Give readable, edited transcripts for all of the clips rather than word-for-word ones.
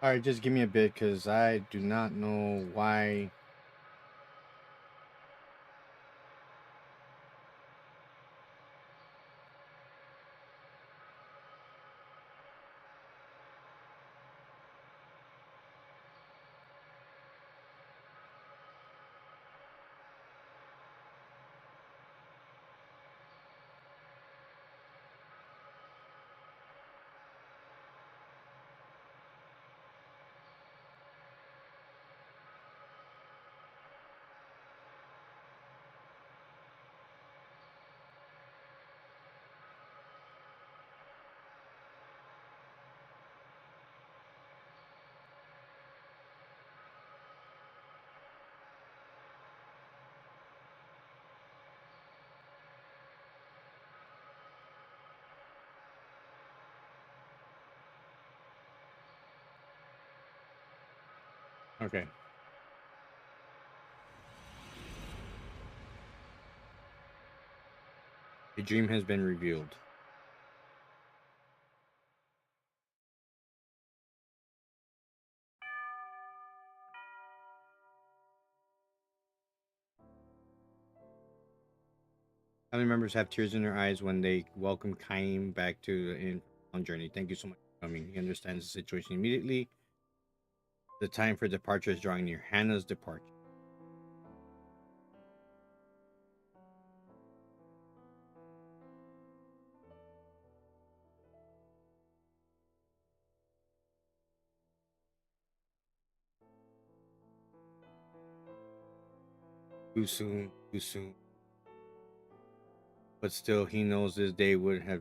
All right, just give me a bit because I do not know why. Okay. A dream has been revealed. Family members have tears in their eyes when they welcome Kaim back to the on journey. Thank you so much for coming. He understands the situation immediately. The time for departure is drawing near. Hannah's departure. Too soon, too soon. But still, he knows this day would have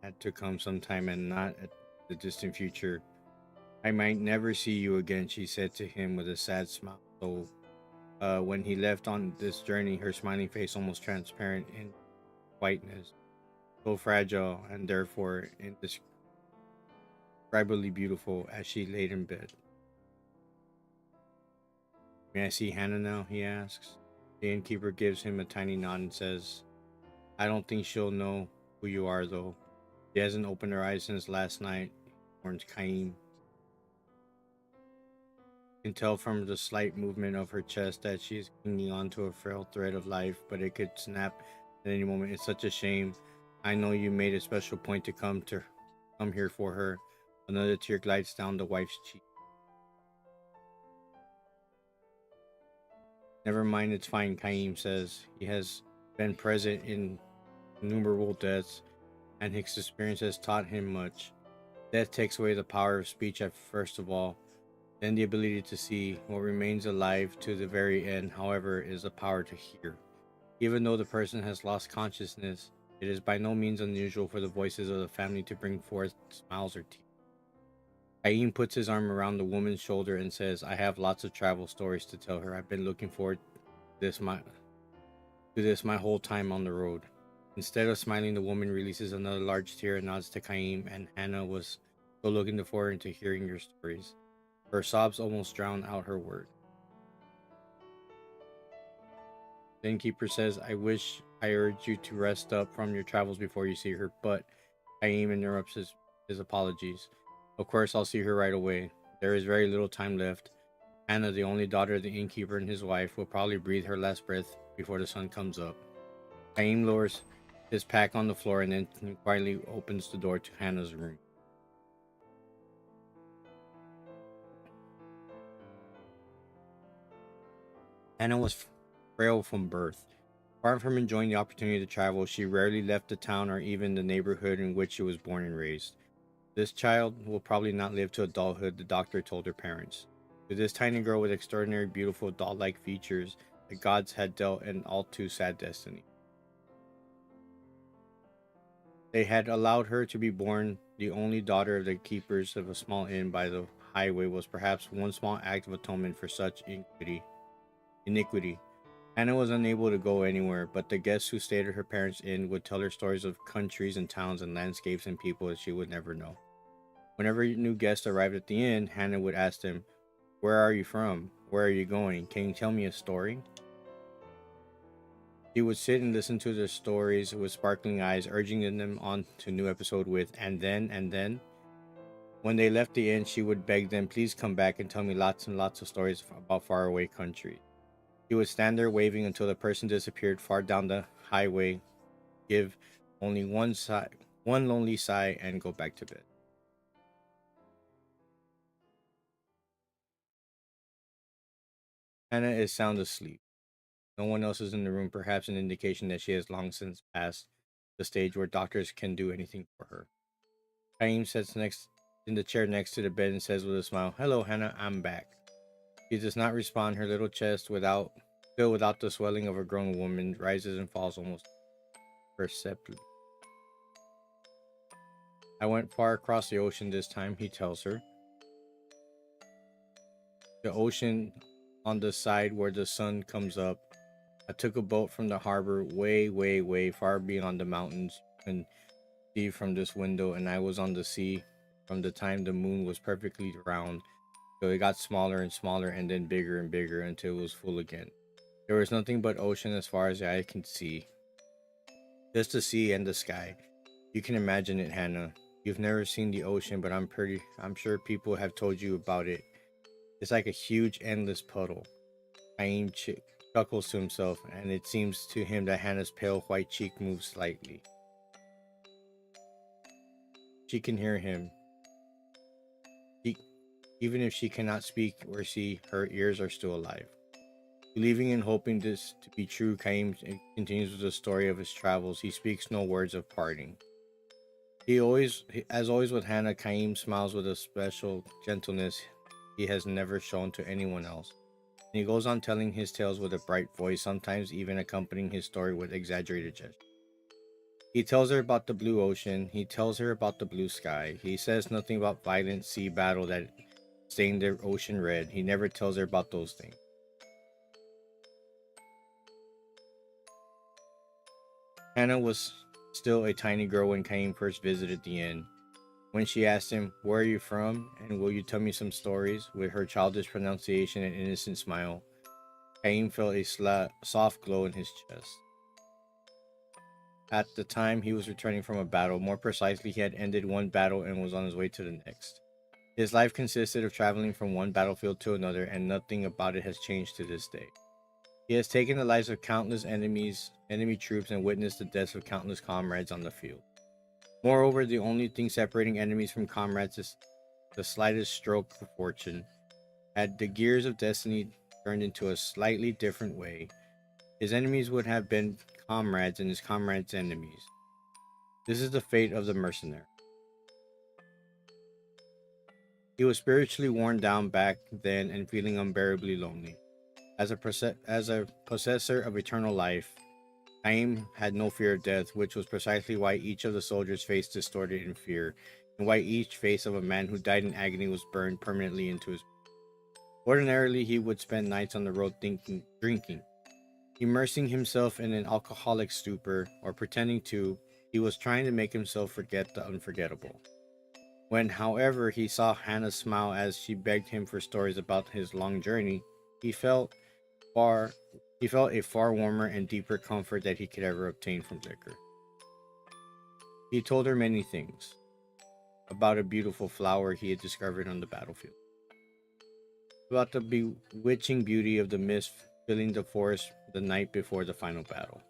had to come sometime and not at the distant future. I might never see you again, she said to him with a sad smile. So, when he left on this journey, her smiling face almost transparent in whiteness, so fragile and therefore indescribably beautiful as she laid in bed. May I see Hannah now? He asks. The innkeeper gives him a tiny nod and says, I don't think she'll know who you are, though. She hasn't opened her eyes since last night, warns Cain. You can tell from the slight movement of her chest that she is clinging onto a frail thread of life, but it could snap at any moment. It's such a shame. I know you made a special point to come here for her. Another tear glides down the wife's cheek. Never mind, it's fine, Kaim says. He has been present in innumerable deaths, and his experience has taught him much. Death takes away the power of speech at first of all, then the ability to see. What remains alive to the very end, however, is the power to hear. Even though the person has lost consciousness, it is by no means unusual for the voices of the family to bring forth smiles or tears. Aim puts his arm around the woman's shoulder and says, I have lots of travel stories to tell her. I've been looking forward this my to this my whole time on the road. Instead of smiling, the woman releases another large tear and nods to Kaim, and Hannah was so looking forward to hearing your stories. Her sobs almost drown out her words. The innkeeper says, I wish I urged you to rest up from your travels before you see her, but Kaim interrupts his apologies. Of course, I'll see her right away. There is very little time left. Hannah, the only daughter of the innkeeper and his wife, will probably breathe her last breath before the sun comes up. Kaim lowers his pack on the floor and then quietly opens the door to Hannah's room. Hannah was frail from birth. Far from enjoying the opportunity to travel, she rarely left the town or even the neighborhood in which she was born and raised. This child will probably not live to adulthood, the doctor told her parents. To this tiny girl with extraordinary, beautiful, doll-like features, the gods had dealt an all too sad destiny. They had allowed her to be born the only daughter of the keepers of a small inn by the highway was perhaps one small act of atonement for such iniquity. Hannah was unable to go anywhere, but the guests who stayed at her parents' inn would tell her stories of countries and towns and landscapes and people that she would never know. Whenever new guests arrived at the inn, Hannah would ask them, Where are you from? Where are you going? Can you tell me a story? She would sit and listen to their stories with sparkling eyes, urging them on to new episode with, and then. When they left the inn, she would beg them, please come back and tell me lots and lots of stories about faraway countries. He would stand there waving until the person disappeared far down the highway, give only one lonely sigh, and go back to bed. Hannah is sound asleep. No one else is in the room, perhaps an indication that she has long since passed the stage where doctors can do anything for her. Kaim sits next in the chair next to the bed and says with a smile, "Hello, Hannah, I'm back." She does not respond. Her little chest, still without the swelling of a grown woman, rises and falls almost perceptibly. I went far across the ocean this time, he tells her. The ocean on the side where the sun comes up. I took a boat from the harbor way, way, way far beyond the mountains you can see from this window, and I was on the sea from the time the moon was perfectly round. So it got smaller and smaller and then bigger and bigger until it was full again. There was nothing but ocean as far as the eye can see. Just the sea and the sky. You can imagine it, Hannah. You've never seen the ocean, but I'm sure people have told you about it. It's like a huge, endless puddle. Cain chuckles to himself, and it seems to him that Hannah's pale white cheek moves slightly. She can hear him. She, Even if she cannot speak or see, her ears are still alive. Believing and hoping this to be true, Caim continues with the story of his travels. He speaks no words of parting. As always with Hannah, Caim smiles with a special gentleness he has never shown to anyone else. And he goes on telling his tales with a bright voice, sometimes even accompanying his story with exaggerated gestures. He tells her about the blue ocean. He tells her about the blue sky. He says nothing about violent sea battle that stained the ocean red. He never tells her about those things. Hannah was still a tiny girl when Cain first visited the inn. When she asked him, "Where are you from? And will you tell me some stories?" with her childish pronunciation and innocent smile, Cain felt a soft glow in his chest. At the time, he was returning from a battle. More precisely, he had ended one battle and was on his way to the next. His life consisted of traveling from one battlefield to another, and nothing about it has changed to this day. He has taken the lives of countless enemy troops, and witnessed the deaths of countless comrades on the field. Moreover, the only thing separating enemies from comrades is the slightest stroke of fortune. Had the gears of destiny turned into a slightly different way, his enemies would have been comrades and his comrades' enemies. This is the fate of the mercenary. He was spiritually worn down back then and feeling unbearably lonely. As a possessor of eternal life, Caim had no fear of death, which was precisely why each of the soldiers' face distorted in fear, and why each face of a man who died in agony was burned permanently into his. Ordinarily, he would spend nights on the road drinking, immersing himself in an alcoholic stupor, or pretending to. He was trying to make himself forget the unforgettable. When, however, he saw Hannah smile as she begged him for stories about his long journey, he felt far he felt a far warmer and deeper comfort that he could ever obtain from liquor. He told her many things about a beautiful flower he had discovered on the battlefield, about the bewitching beauty of the mist filling the forest the night before the final battle,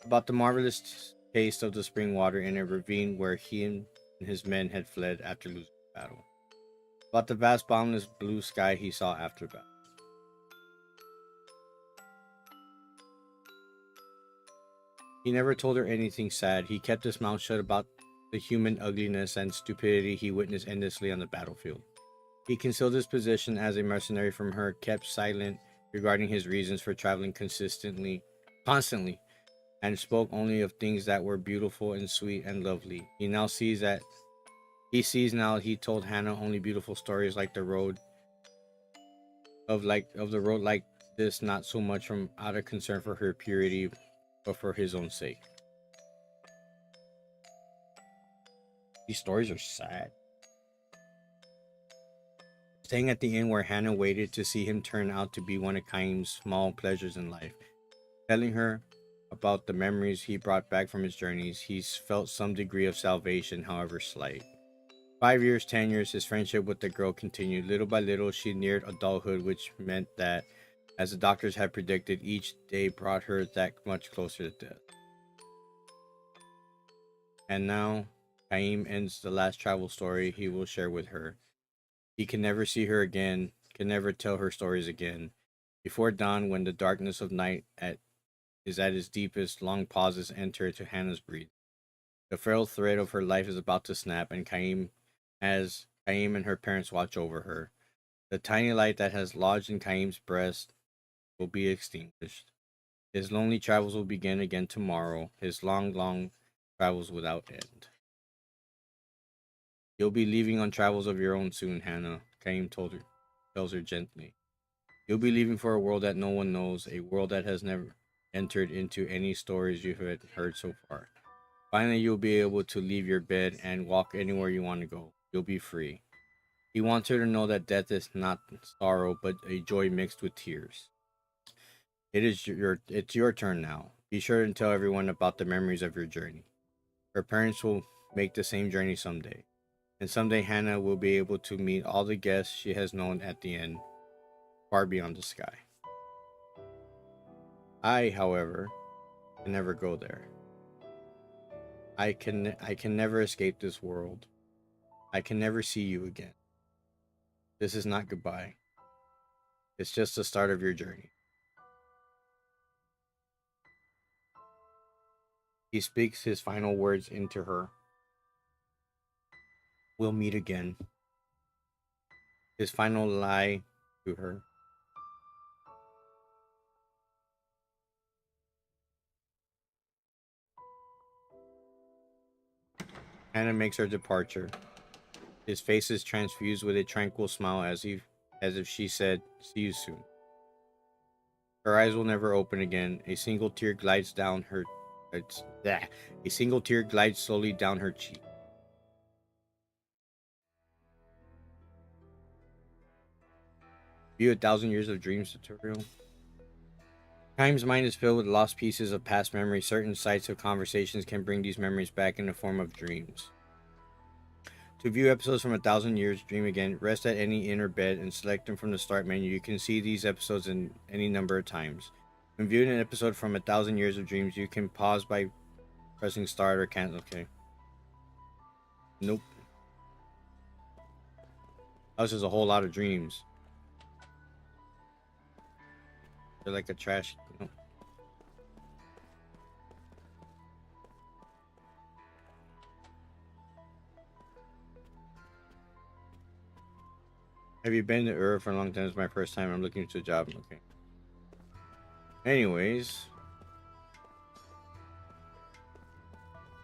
about the marvelous taste of the spring water in a ravine where he and his men had fled after losing the battle, about the vast boundless blue sky he saw after battle. He never told her anything sad. He kept his mouth shut about the human ugliness and stupidity he witnessed endlessly on the battlefield. He concealed his position as a mercenary from her, kept silent regarding his reasons for traveling constantly, and spoke only of things that were beautiful and sweet and lovely. He told Hannah only beautiful stories like the road like this, not so much from out of concern for her purity, but for his own sake. These stories are sad. Staying at the inn where Hannah waited to see him turn out to be one of Caim's small pleasures in life. Telling her about the memories he brought back from his journeys, he's felt some degree of salvation, however slight. 5 years, 10 years, his friendship with the girl continued. Little by little, she neared adulthood, which meant that, as the doctors had predicted, each day brought her that much closer to death. And now, Kaim ends the last travel story he will share with her. He can never see her again, can never tell her stories again. Before dawn, when the darkness of night is at its deepest, long pauses enter into Hannah's breathing. The frail thread of her life is about to snap, and Kaim and her parents watch over her. The tiny light that has lodged in Kaim's breast will be extinguished. His lonely travels will begin again tomorrow, his long, long travels without end. You'll be leaving on travels of your own soon, Hannah, Kaim tells her gently. You'll be leaving for a world that no one knows, a world that has never entered into any stories you have heard so far. Finally, you'll be able to leave your bed and walk anywhere you want to go. You'll be free. He wants her to know that death is not sorrow, but a joy mixed with tears. It's your turn now. Be sure to tell everyone about the memories of your journey. Her parents will make the same journey someday. And someday Hannah will be able to meet all the guests she has known at the end, far beyond the sky. I, however, can never go there. I can never escape this world. I can never see you again. This is not goodbye. It's just the start of your journey. He speaks his final words into her. We'll meet again. His final lie to her. Hannah makes her departure. His face is transfused with a tranquil smile as if she said, "See you soon." Her eyes will never open again. A single tear glides down her A single tear glides slowly down her cheek. View 1,000 years of dreams tutorial. Time's mind is filled with lost pieces of past memories. Certain sites of conversations can bring these memories back in the form of dreams. To view episodes from 1,000 Years Dream Again, rest at any inn or bed and select them from the start menu. You can see these episodes in any number of times. When viewing an episode from 1,000 Years of Dreams, you can pause by pressing start or cancel. Okay. Nope. That's just a whole lot of dreams. They're like a trash. Nope. Have you been to Europe for a long time? It's my first time. I'm looking for a job. Okay. Anyways.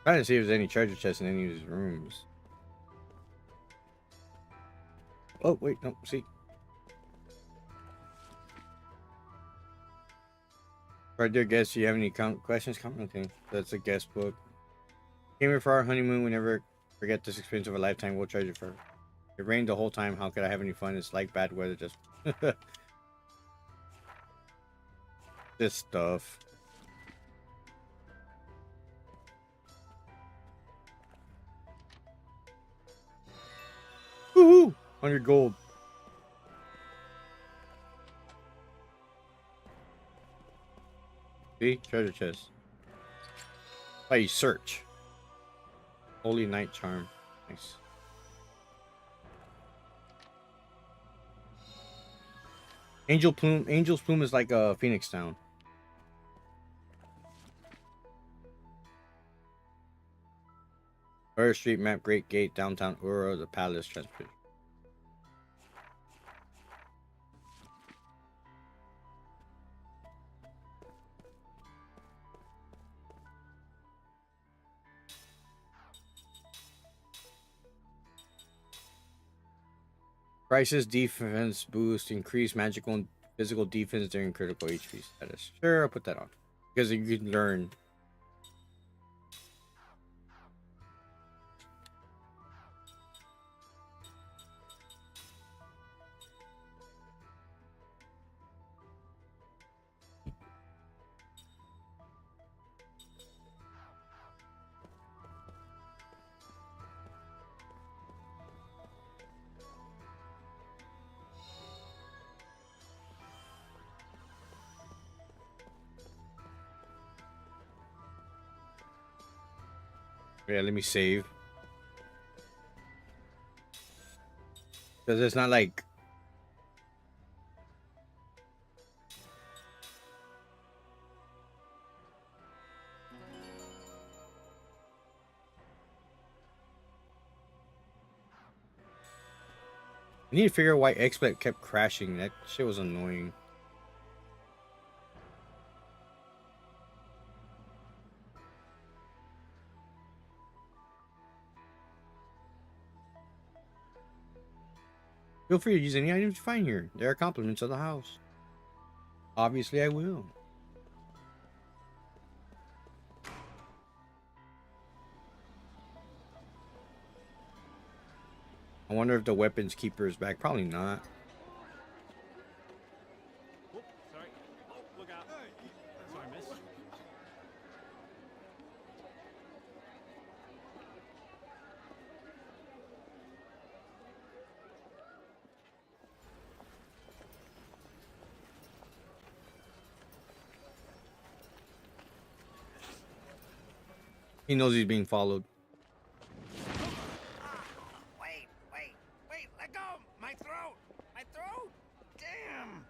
Trying to see if there's any treasure chests in any of these rooms. Oh, wait. No, see. Our dear guests, do you have any questions? Okay. That's a guest book. Came here for our honeymoon. We never forget this experience of a lifetime. We'll treasure for. It rained the whole time. How could I have any fun? It's like bad weather. Just this stuff. Woohoo! 100 gold. See? Treasure chest. Play search. Holy Night Charm. Nice. Angel Plume. Angel's Plume is like a Phoenix Down. Earth Street Map, Great Gate, Downtown Ura, the Palace, Transport. Crisis defense boost, increase magical and physical defense during critical HP status. Sure, I'll put that on. Because you can learn. Yeah, let me save. Because it's not like... I need to figure out why XSplit kept crashing. That shit was annoying. Feel free to use any items you find here. They are compliments of the house. Obviously, I will. I wonder if the weapons keeper is back. Probably not. Whoop, sorry. Oh, look out. Sorry, miss. He knows he's being followed. Wait, let go! My throat! My throat! Damn!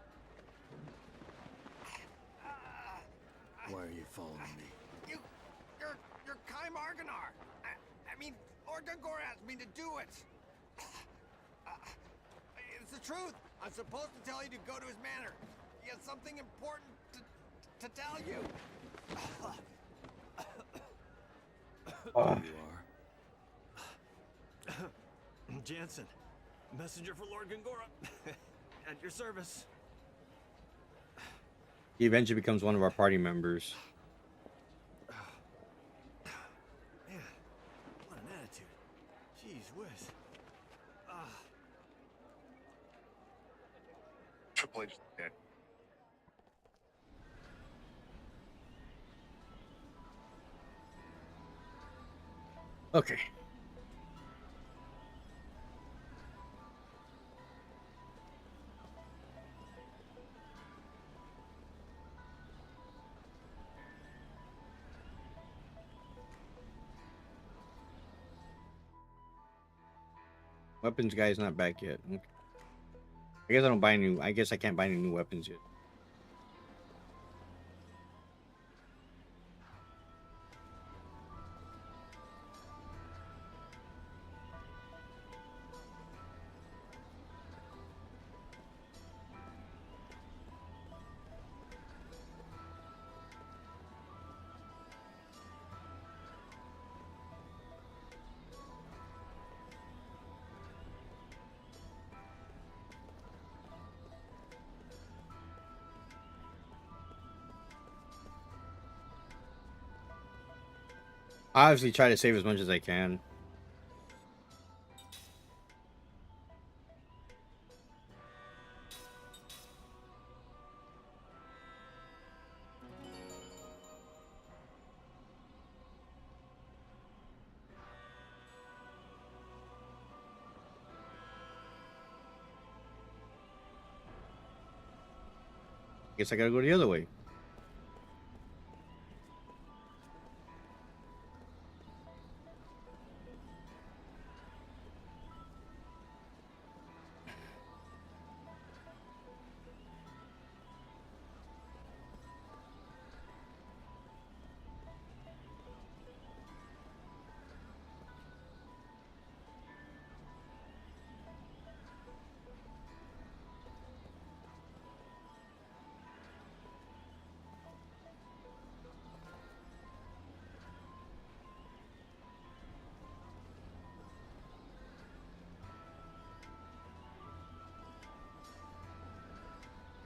Why are you following me? You're Kai Marganar! I mean, Lord Gungor asked me to do it! It's the truth! I'm supposed to tell you to go to his manor. He has something important to tell you. There you are. Jansen, messenger for Lord Gungora. At your service. He eventually becomes one of our party members. Man, what an attitude. Jeez whiz. Triple H is dead. Okay. Weapons guy's not back yet. Okay. I guess I don't buy new. I guess I can't buy any new weapons yet. I obviously try to save as much as I can. Guess I gotta go the other way.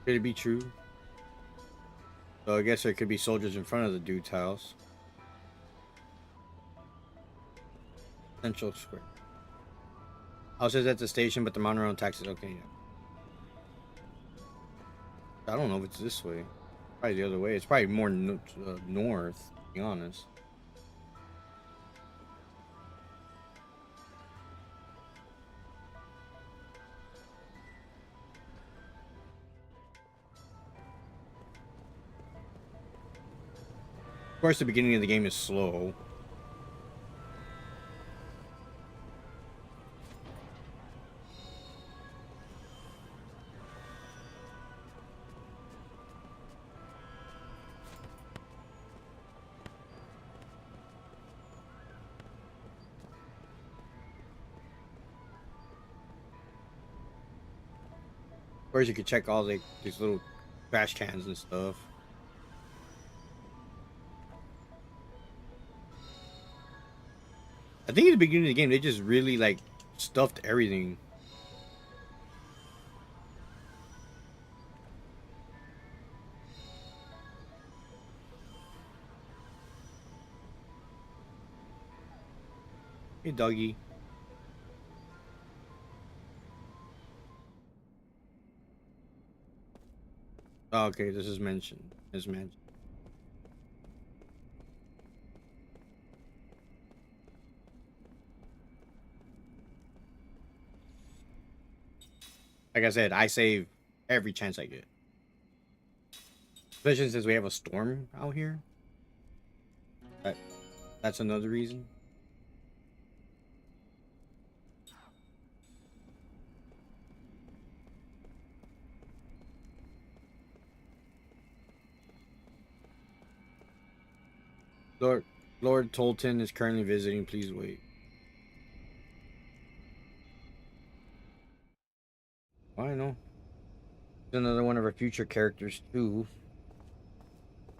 Could it be true? So I guess there could be soldiers in front of the dude's house. Central Square. House is at the station, but the monorail and taxis. Okay, yeah. I don't know if it's this way. Probably the other way. It's probably more north, to be honest. Of course, the beginning of the game is slow. course, you could check all these little trash cans and stuff. I think at the beginning of the game, they just really like stuffed everything. Hey, doggy. Oh, okay, this is mentioned. Is mentioned. Like I said, I save every chance I get. Especially since we have a storm out here. That, that's another reason. Lord Lord Tolton is currently visiting. Please wait. I know. Another one of our future characters too.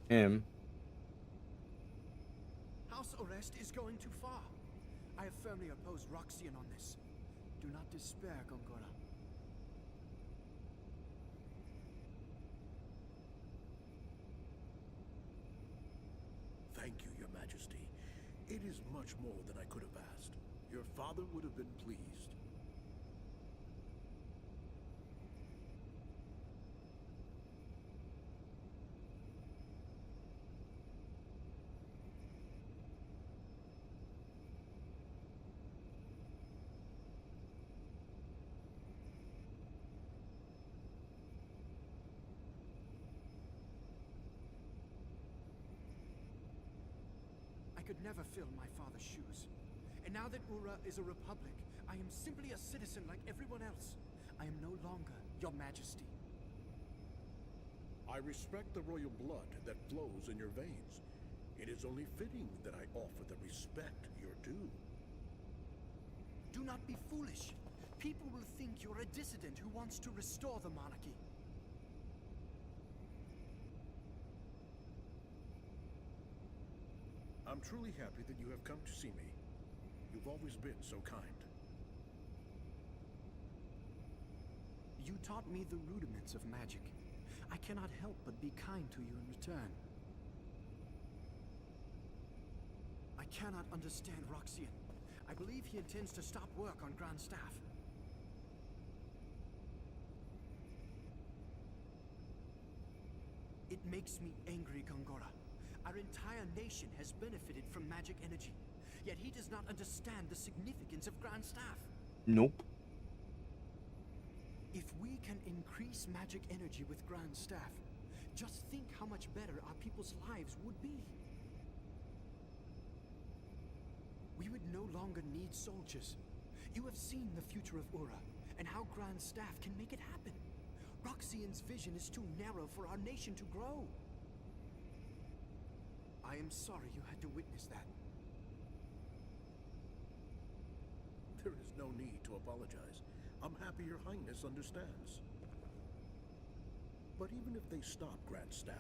Him. House arrest is going too far. I have firmly opposed Roxian on this. Do not despair, Gongora. Thank you, Your Majesty. It is much more than I could have asked. Your father would have been pleased. I could never fill my father's shoes. And now that Ura is a republic, I am simply a citizen like everyone else. I am no longer Your Majesty. I respect the royal blood that flows in your veins. It is only fitting that I offer the respect you're due. Do not be foolish. People will think you're a dissident who wants to restore the monarchy. I'm truly happy that you have come to see me. You've always been so kind. You taught me the rudiments of magic. I cannot help but be kind to you in return. I cannot understand Roxian. I believe he intends to stop work on Grand Staff. It makes me angry, Gongora. Our entire nation has benefited from magic energy, yet he does not understand the significance of Grand Staff. Nope. If we can increase magic energy with Grand Staff, just think how much better our people's lives would be. We would no longer need soldiers. You have seen the future of Ura, and how Grand Staff can make it happen. Roxian's vision is too narrow for our nation to grow. I am sorry you had to witness that. There is no need to apologize. I'm happy Your Highness understands. But even if they stop Grand Staff,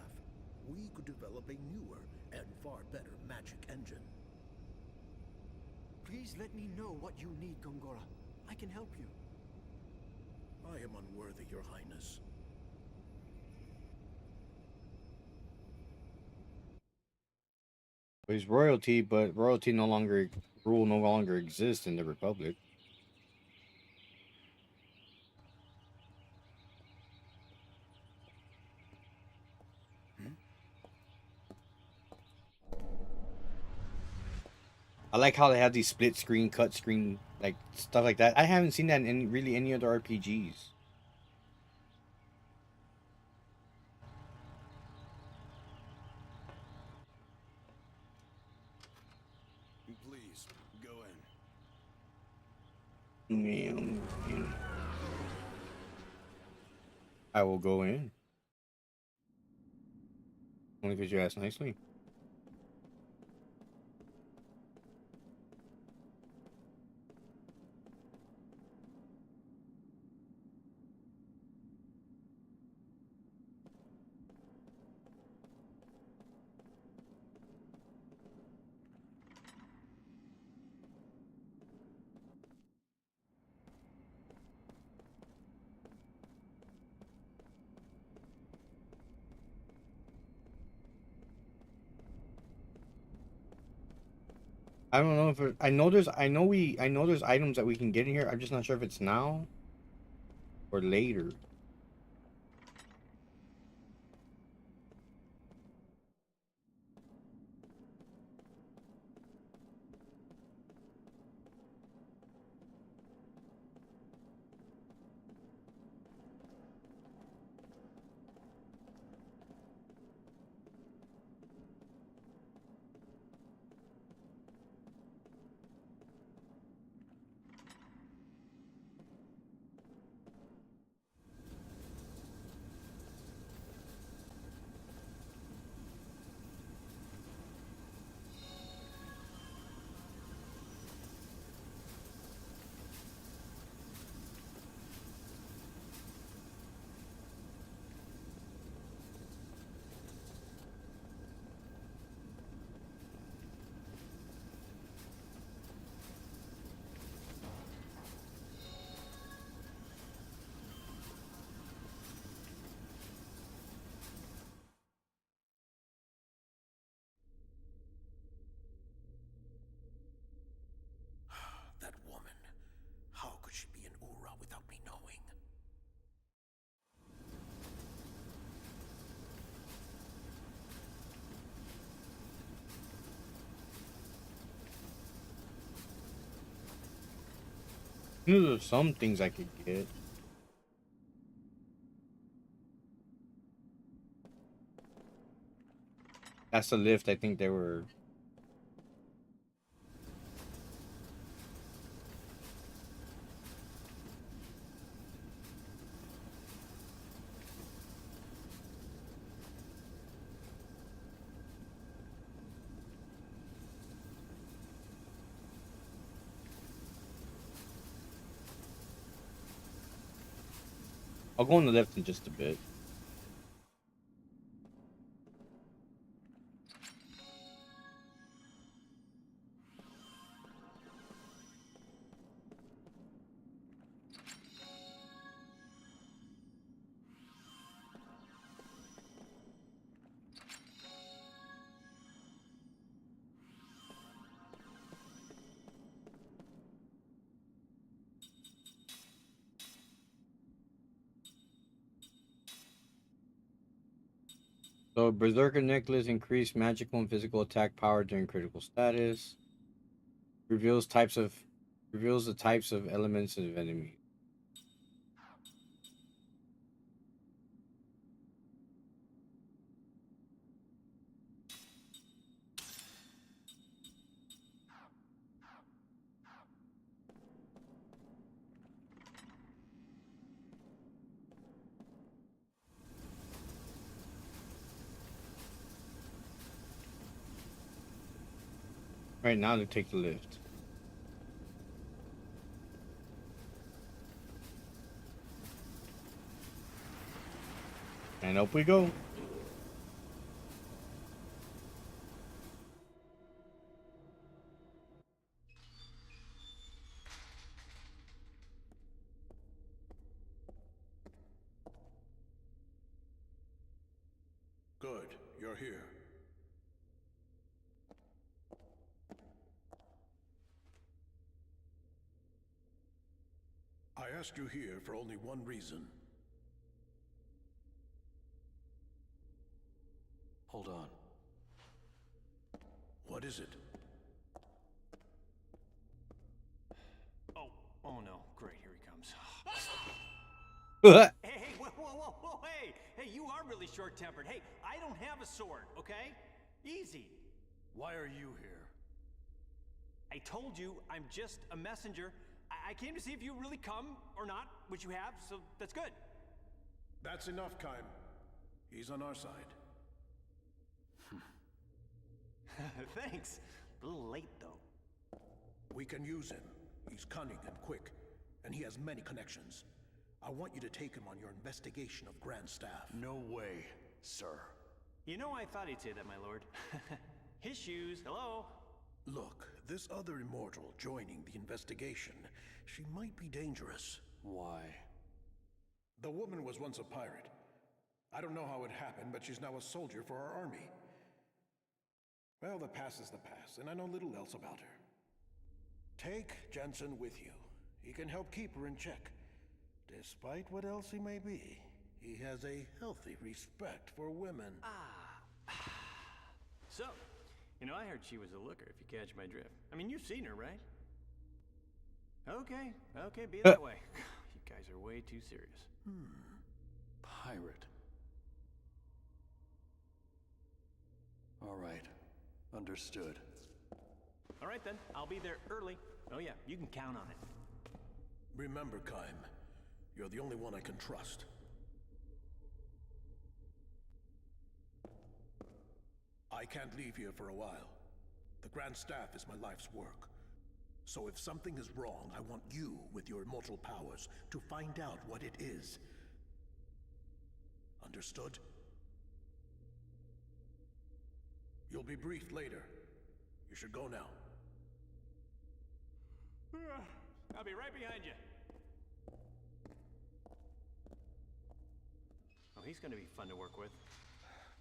we could develop a newer and far better magic engine. Please let me know what you need, Gongora. I can help you. I am unworthy, Your Highness. He's royalty, but royalty no longer rule no longer exists in the Republic. I like how they have these split screen, cut screen, like stuff like that. I haven't seen that in really any other RPGs. Please, go in. I will go in. Only because you asked nicely. I don't know if I know there's items that we can get in here. I'm just not sure if it's now or later. That woman. How could she be in Ura without me knowing? I knew there's some things I could get. That's the lift. I think they were. I'll go on the lift in just a bit. So Berserker Necklace increased magical and physical attack power during critical status. Reveals the types of elements of enemy. Right now to take the lift. And up we go. Good, you're here. I asked you here for only one reason. Hold on. What is it? Oh no. Great, here he comes. Hey, whoa, hey, you are really short-tempered. Hey, I don't have a sword, okay? Easy. Why are you here? I told you I'm just a messenger. I came to see if you really come or not, which you have, so that's good. That's enough, Kaim. He's on our side. Thanks. A little late, though. We can use him. He's cunning and quick, and he has many connections. I want you to take him on your investigation of Grand Staff. No way, sir. You know, I thought he'd say that, my lord. His shoes, hello? Look, this other immortal joining the investigation, she might be dangerous. Why? The woman was once a pirate. I don't know how it happened, but she's now a soldier for our army. Well, the past is the past, and I know little else about her. Take Jensen with you. He can help keep her in check. Despite what else he may be, he has a healthy respect for women. So, you know, I heard she was a looker, if you catch my drift. I mean, you've seen her, right? Okay, be that way. You guys are way too serious. Pirate. All right. Understood. All right, then. I'll be there early. Oh, yeah, you can count on it. Remember, Kime, you're the only one I can trust. I can't leave here for a while. The Grand Staff is my life's work. So if something is wrong, I want you, with your immortal powers, to find out what it is. Understood? You'll be briefed later. You should go now. I'll be right behind you. Oh, he's gonna be fun to work with.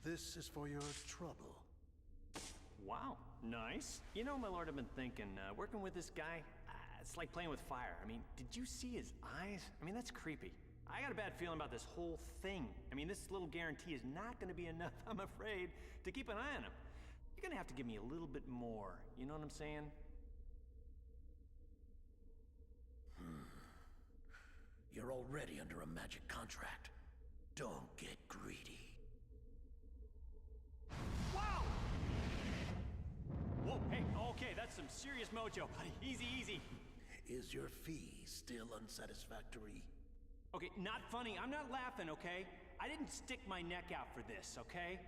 This is for your trouble. Wow, nice. You know, my lord, I've been thinking, working with this guy, it's like playing with fire. I mean, did you see his eyes? I mean, that's creepy. I got a bad feeling about this whole thing. I mean, this little guarantee is not gonna be enough, I'm afraid, to keep an eye on him. You're gonna have to give me a little bit more, you know what I'm saying? You're already under a magic contract. Don't get greedy. Wow! Whoa, hey, okay, that's some serious mojo, buddy. Easy, easy. Is your fee still unsatisfactory? Okay, not funny. I'm not laughing, okay? I didn't stick my neck out for this, okay?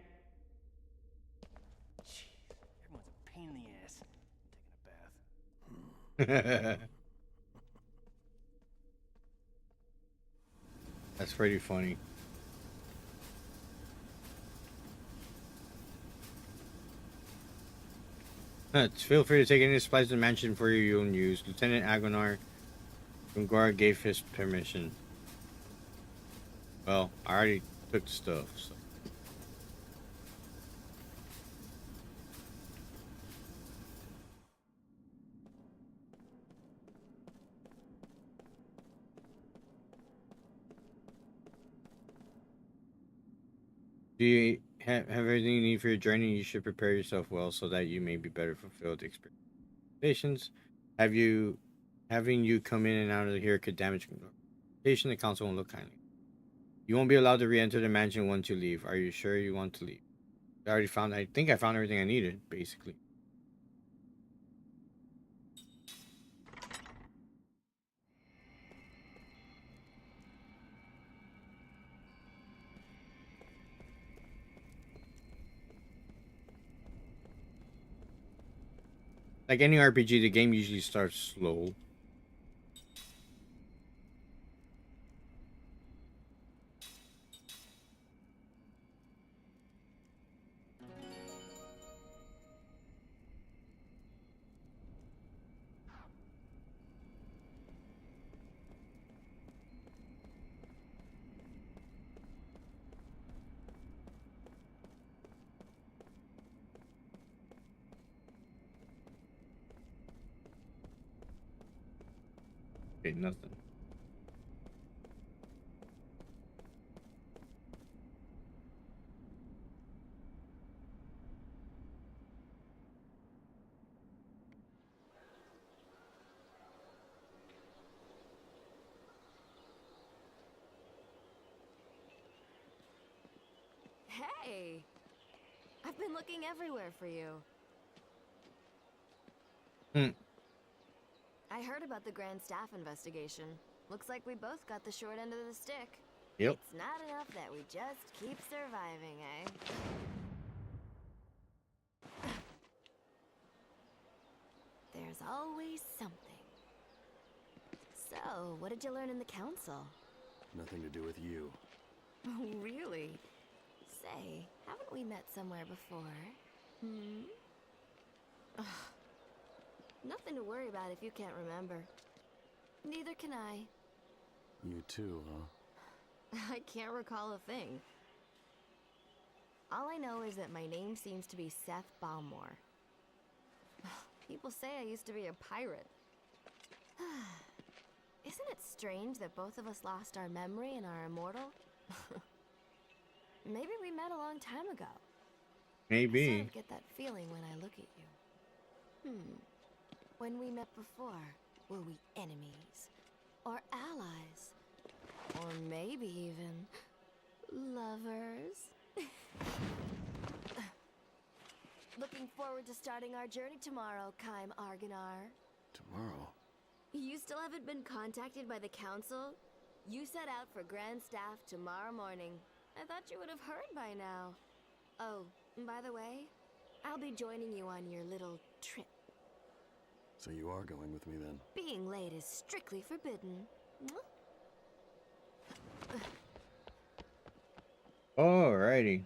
Jeez, everyone's a pain in the ass. I'm taking a bath. That's pretty funny. Feel free to take any supplies to the mansion for your own use. Lieutenant Aguilar Gungor gave his permission. Well, I already took the stuff, so. Do you have everything you need for your journey? You should prepare yourself well so that you may be better fulfilled expectations. Having you come in and out of here could damage reputation. The council won't look kindly. You won't be allowed to re-enter the mansion once you leave. Are you sure you want to leave? I think I found everything I needed, basically. Like any RPG, the game usually starts slow. Okay, nothing. Hey! I've been looking everywhere for you. I heard about the Grand Staff investigation. Looks like we both got the short end of the stick. Yep. It's not enough that we just keep surviving, eh? There's always something. So, what did you learn in the council? Nothing to do with you. Oh, really? Say, haven't we met somewhere before? Ugh. Nothing to worry about if you can't remember. Neither can I. You too, huh? I can't recall a thing. All I know is that my name seems to be Seth Balmore. People say I used to be a pirate. Isn't it strange that both of us lost our memory and are immortal? Maybe we met a long time ago. I Maybe. sort of get that feeling when I look at you. When we met before, were we enemies? Or allies? Or maybe even lovers? Looking forward to starting our journey tomorrow, Kaim Arganar. Tomorrow? You still haven't been contacted by the council? You set out for Grand Staff tomorrow morning. I thought you would have heard by now. Oh, by the way, I'll be joining you on your little trip. So you are going with me then? Being late is strictly forbidden. Alrighty.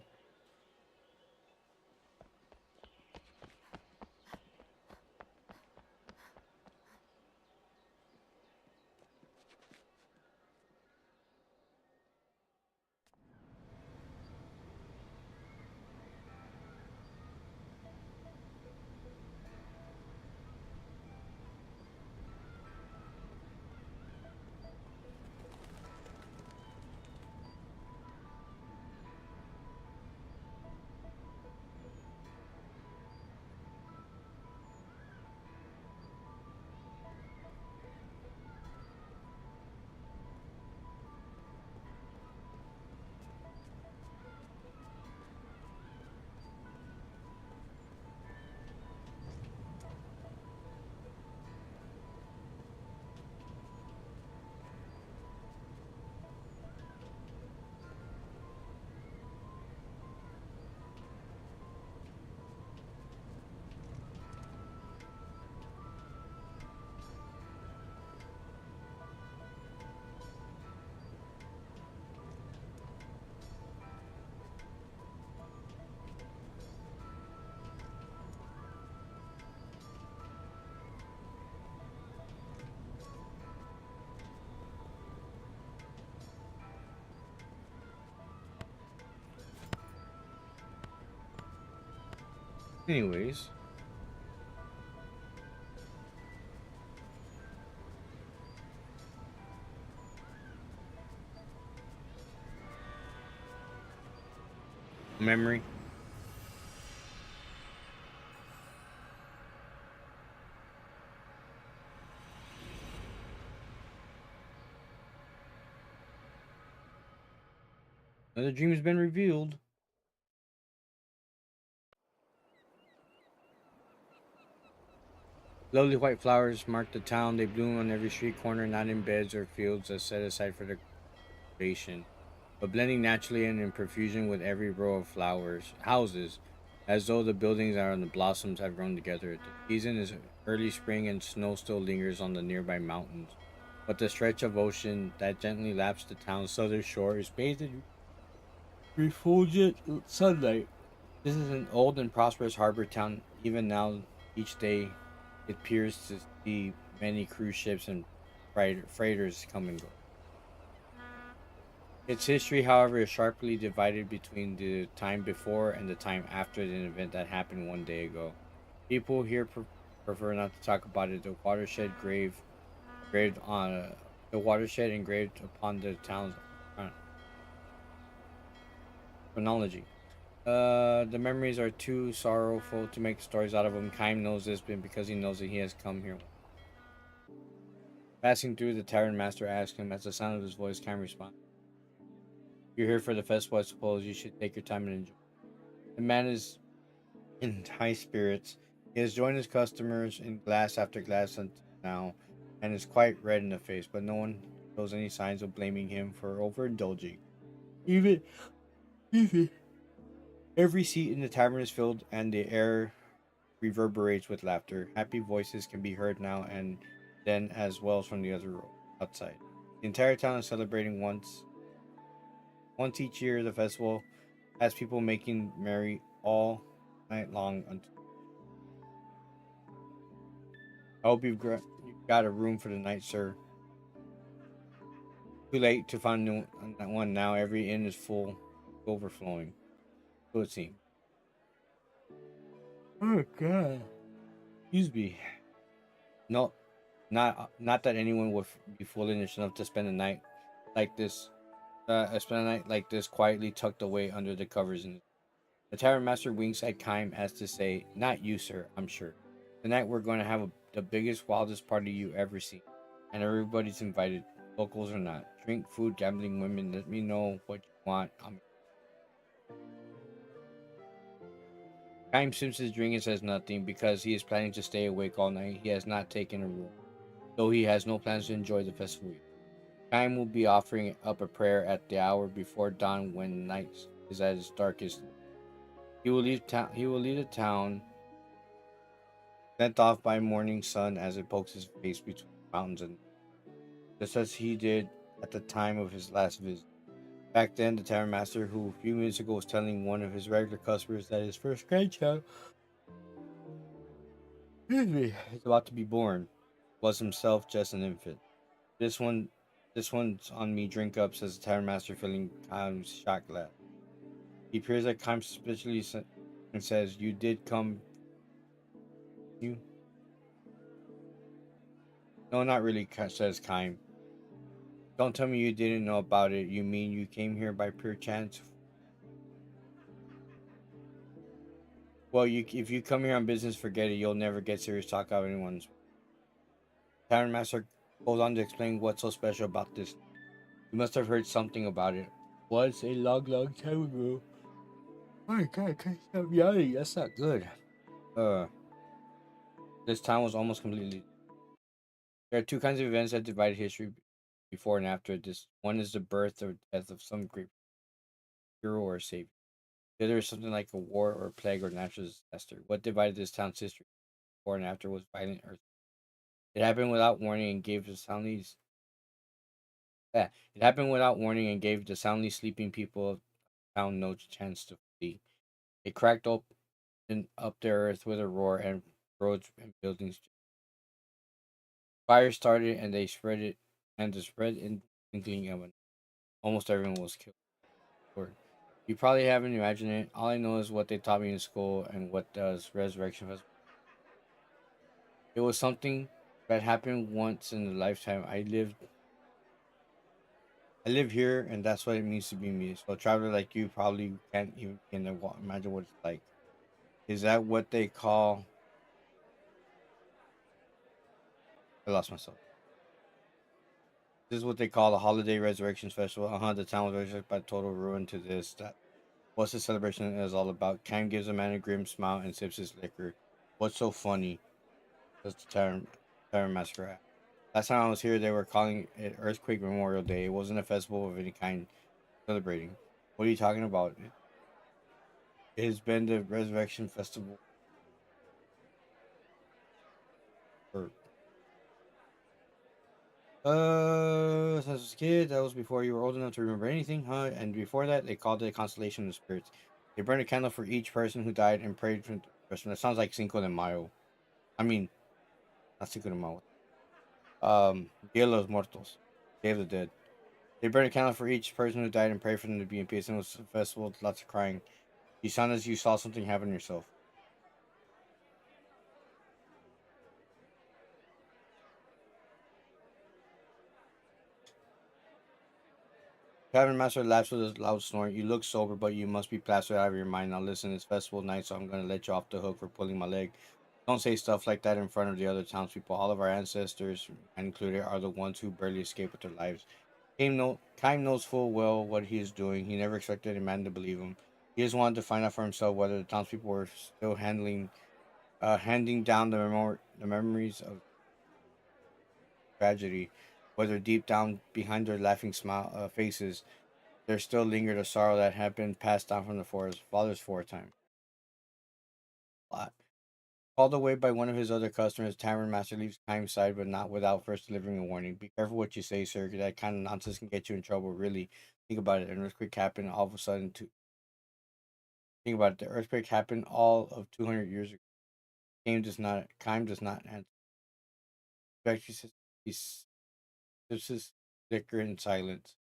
Anyways. Memory. Another dream has been revealed. Lovely white flowers mark the town. They bloom on every street corner, not in beds or fields as set aside for decoration, but blending naturally and in profusion with every row of flowers, houses, as though the buildings and the blossoms have grown together. The season is early spring and snow still lingers on the nearby mountains, but the stretch of ocean that gently laps the town's southern shore is bathed in refulgent sunlight. This is an old and prosperous harbor town. Even now, each day it appears to see many cruise ships and freighters come and go. Its history, however, is sharply divided between the time before and the time after the event that happened 1 day ago. People here prefer not to talk about it. Graved on the watershed engraved upon the town's chronology. The memories are too sorrowful to make stories out of them. Kaim knows this, but because he knows that he has come here. Passing through, the tavern master asks him. As the sound of his voice, Kaim responds, "You're here for the festival, I suppose. You should take your time and enjoy." The man is in high spirits. He has joined his customers in glass after glass until now, and is quite red in the face, but no one shows any signs of blaming him for overindulging. Even, even every seat in the tavern is filled, and the air reverberates with laughter. Happy voices can be heard now and then, as well as from the other road outside. The entire town is celebrating once each year. The festival has people making merry all night long. I hope you've got a room for the night, sir. Too late to find one now. Every inn is full, overflowing. So it seems. Oh God. Excuse me. No, Not that anyone would be foolish enough to spend a night like this. Spend a night like this quietly tucked away under the covers. The tavern master winks at Kime as to say, "Not you, sir. I'm sure. Tonight we're going to have the biggest, wildest party you ever seen, and everybody's invited, locals or not. Drink, food, gambling, women. Let me know what you want." Kime sips his drink and says nothing because he is planning to stay awake all night. He has not taken a room, though he has no plans to enjoy the festival. Kime will be offering up a prayer at the hour before dawn when night is at its darkest. He will leave town. He will leave the town, sent off by morning sun as it pokes his face between the mountains, and just as he did at the time of his last visit. Back then, the tavern master, who a few minutes ago was telling one of his regular customers that his first grandchild, excuse me, is about to be born, was himself just an infant. This one, this one's on me. Drink up," says the tavern master, filling Kyle's shot glass. He appears at Kime suspiciously and says, "You did come, you?" "No, not really," says Kime. "Don't tell me you didn't know about it. You mean you came here by pure chance?" "Well, if you come here on business, forget it. You'll never get serious talk out of anyone's." Tavern Master goes on to explain what's so special about this. "You must have heard something about it. Was a long, long time ago." Oh my god, I can't stop yelling. That's not good. Uh, this town was almost completely. There are two kinds of events that divide history before and after this. One is the birth or death of some great hero or savior. The other is something like a war or plague or natural disaster. What divided this town's history before and after was violent earth. It happened without warning and gave the soundly. It happened without warning and gave the soundly sleeping people of the town no chance to flee. It cracked open up the earth with a roar, and roads and buildings. Fire started, and they spread it, and the spread in the twinkling of an. Almost everyone was killed. Or you probably haven't imagined it. All I know is what they taught me in school and what does Resurrection Festival. It was something that happened once in a lifetime. I live here, and that's what it means to be me. So a traveler like you probably can't even begin to imagine what it's like. Is that what they call? I lost myself. This is what they call the Holiday Resurrections Festival. The town was resurrected by total ruin to this. That what's the celebration is all about. Cam gives a man a grim smile and sips his liquor. "What's so funny?" That's the Tavern Massacre. Last time I was here, they were calling it Earthquake Memorial Day. It wasn't a festival of any kind celebrating. What are you talking about? It has been the Resurrection Festival for since I was a kid. That was before you were old enough to remember anything, huh? And before that, they called it a constellation of spirits. They burned a candle for each person who died and prayed for the rest. That sounds like Cinco de Mayo. I mean, not Cinco de Mayo. Dia de los Muertos, Day of the Dead. They burned a candle for each person who died and prayed for them to be in peace. And it was a festival with lots of crying. You sound as you saw something happen yourself. Tavern Master laughs with a loud snort. "You look sober, but you must be plastered out of your mind. Now listen, it's festival night, so I'm gonna let you off the hook for pulling my leg. Don't say stuff like that in front of the other townspeople. All of our ancestors, mine included, are the ones who barely escaped with their lives." Kime knows full well what he is doing. He never expected a man to believe him. He just wanted to find out for himself whether the townspeople were still handing down the memories of tragedy, whether deep down behind their laughing faces there still lingered a sorrow that had been passed down from the father's foretime. Called away by one of his other customers, Tavern Master leaves Kime's side, but not without first delivering a warning. "Be careful what you say, sir. That kind of nonsense can get you in trouble. Really, think about it. An earthquake happened all of a sudden. Think about it. The earthquake happened all of 200 years ago. Kime does not answer. He sips his liquor in silence.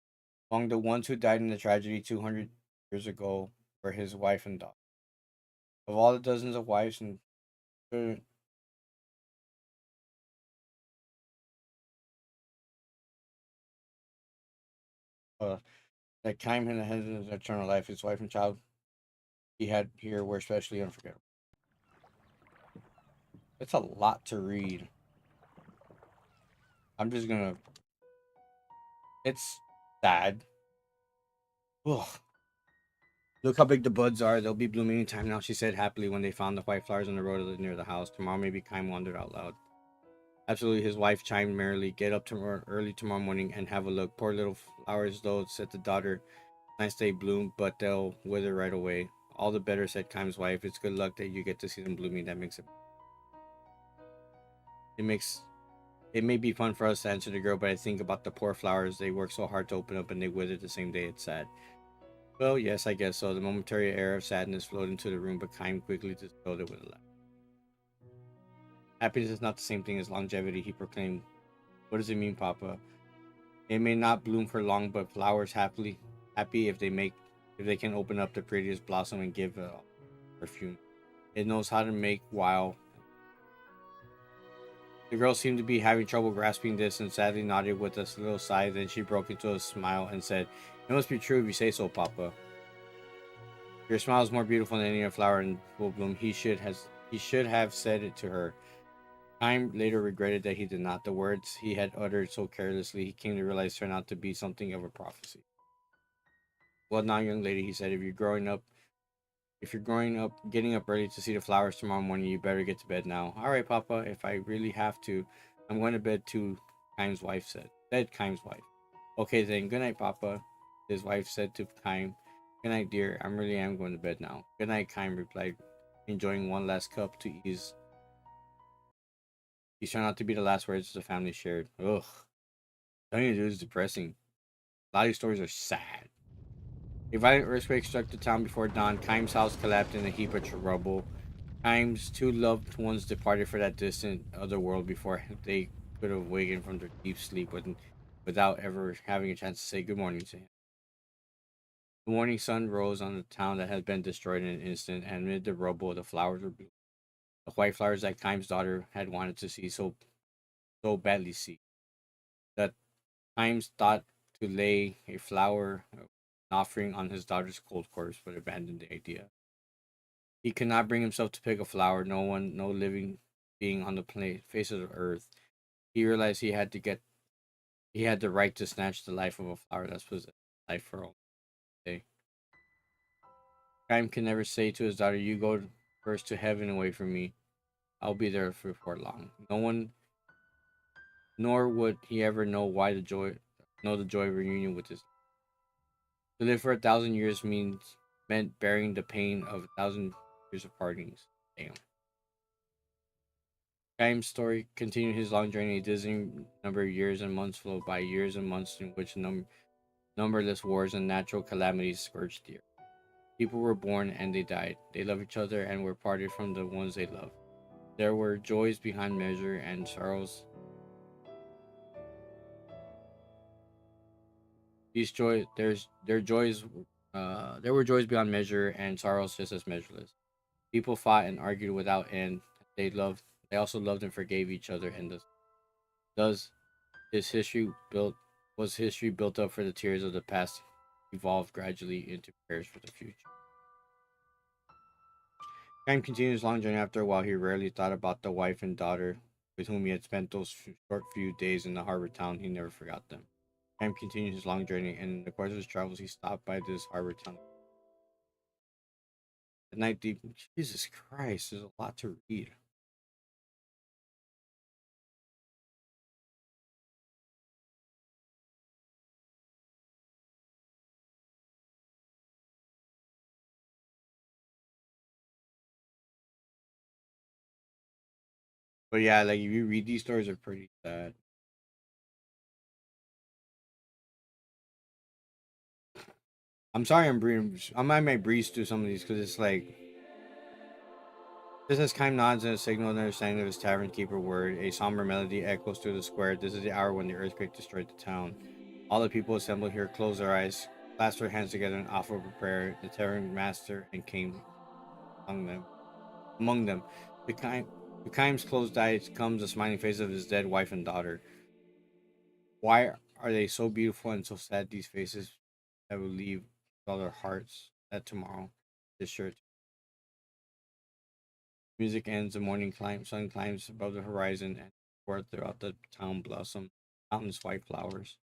Among the ones who died in the tragedy 200 years ago were his wife and daughter. Of all the dozens of wives and children uh, that Kaim had his eternal life. His wife and child he had here were especially unforgettable. It's a lot to read. I'm just gonna. It's sad. Ugh. Look how big the buds are. They'll be blooming any time now, she said happily when they found the white flowers on the road near the house. Tomorrow maybe Kaim wondered out loud. Absolutely, his wife chimed merrily. Get up tomorrow early tomorrow morning and have a look. Poor little flowers, though, said the daughter. Nice they bloom, but they'll wither right away. All the better, said Kaim's wife. It's good luck that you get to see them blooming. That makes it. It makes. It may be fun for us to answer the girl, but I think about the poor flowers. They work so hard to open up and they wither the same day. It's sad. Well, yes, I guess so. The momentary air of sadness flowed into the room, but Kaim quickly dispelled it with a laugh. Happiness is not the same thing as longevity, he proclaimed. What does it mean, Papa? It may not bloom for long, but flowers happy if they can open up the prettiest blossom and give a perfume. It knows how to make while. The girl seemed to be having trouble grasping this and sadly nodded with a little sigh. Then she broke into a smile and said, "It must be true if you say so, Papa. Your smile is more beautiful than any other flower in full bloom." He should have said it to her. Time later regretted that he did not. The words he had uttered so carelessly, he came to realize turned out to be something of a prophecy. Well, now, young lady, he said, if you're growing up, getting up early to see the flowers tomorrow morning, you better get to bed now. All right, Papa, if I really have to, I'm going to bed too, Kaim's wife said. Said Kaim's wife. Okay then, good night, Papa, his wife said to Kaim. Good night, dear. I really am going to bed now. Good night, Kaim replied, enjoying one last cup to ease. These turned out to be the last words the family shared. Ugh. Telling you, dude, is depressing. A lot of these stories are sad. A violent earthquake struck the town before dawn. Kaim's house collapsed in a heap of rubble. Kaim's two loved ones departed for that distant other world before they could have wakened from their deep sleep without ever having a chance to say good morning to him. The morning sun rose on the town that had been destroyed in an instant, and amid the rubble, the flowers were blue. The white flowers that Kaim's daughter had wanted to see so badly see. That Kaim's thought to lay a flower an offering on his daughter's cold corpse, but abandoned the idea. He could not bring himself to pick a flower. No one, no living being on the face of the earth. He realized he had the right to snatch the life of a flower that's possessed life for all day. Kaim can never say to his daughter, "You go first to heaven away from me. I'll be there before long." No one, nor would he ever know the joy of reunion with his. To live for 1,000 years meant bearing the pain of 1,000 years of partings. Damn. Kaim's story continued his long journey. A dizzying number of years and months flowed by, years and months in which numberless wars and natural calamities scourged the earth. People were born and they died. They loved each other and were parted from the ones they loved. There were joys behind measure and sorrows. These joy, their joys, there were joys beyond measure and sorrows just as measureless. People fought and argued without end. They loved, they also loved and forgave each other. And thus his history built was history built up for the tears of the past, evolved gradually into prayers for the future. Graham continued his long journey. After a while, he rarely thought about the wife and daughter with whom he had spent those short few days in the harbor town. He never forgot them. Graham continued his long journey, and in the course of his travels, he stopped by this harbor town. At night, deep. Jesus Christ, there's a lot to read. But yeah, like if you read these stories, are pretty sad. I'm sorry, I'm breathing. I might breeze through some of these because it's like just as Kaim nods in a signal and understanding of his tavern keeper word, a somber melody echoes through the square. This is the hour when the earthquake destroyed the town. All the people assembled here closed their eyes, clasped their hands together, and offered a prayer. The tavern master and came among them. Among them, to Kaim's closed eyes comes the smiling face of his dead wife and daughter. Why are they so beautiful and so sad, these faces that will leave all their hearts that tomorrow is sure. Music ends, the morning sun climbs above the horizon, and forth throughout the town blossom mountains white flowers.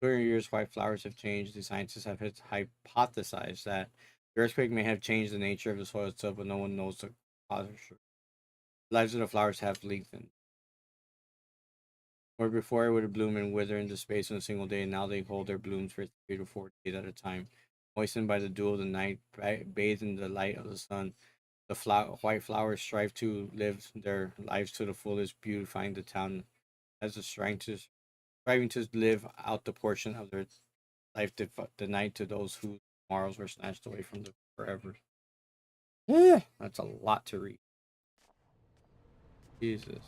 During years, white flowers have changed. The scientists have hypothesized that the earthquake may have changed the nature of the soil itself, but no one knows the cause for sure. The lives of the flowers have lengthened. Where before it would bloom and wither into space in a single day, now they hold their blooms for 3 to 4 days at a time, moistened by the dew of the night, bathed in the light of the sun. The white flowers strive to live their lives to the fullest, beautifying the town as a striving to live out the portion of their life denied to those whose morals were snatched away from them forever. Yeah, that's a lot to read. Jesus.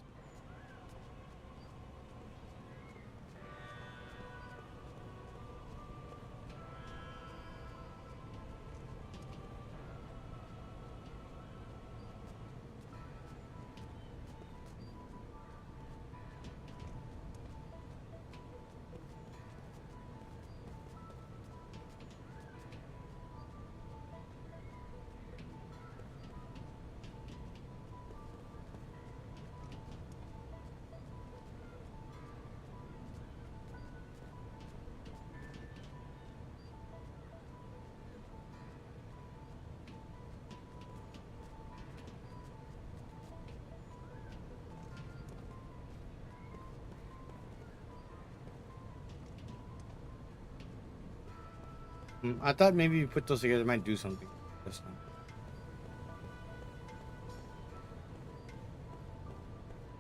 I thought maybe you put those together, it might do something this time.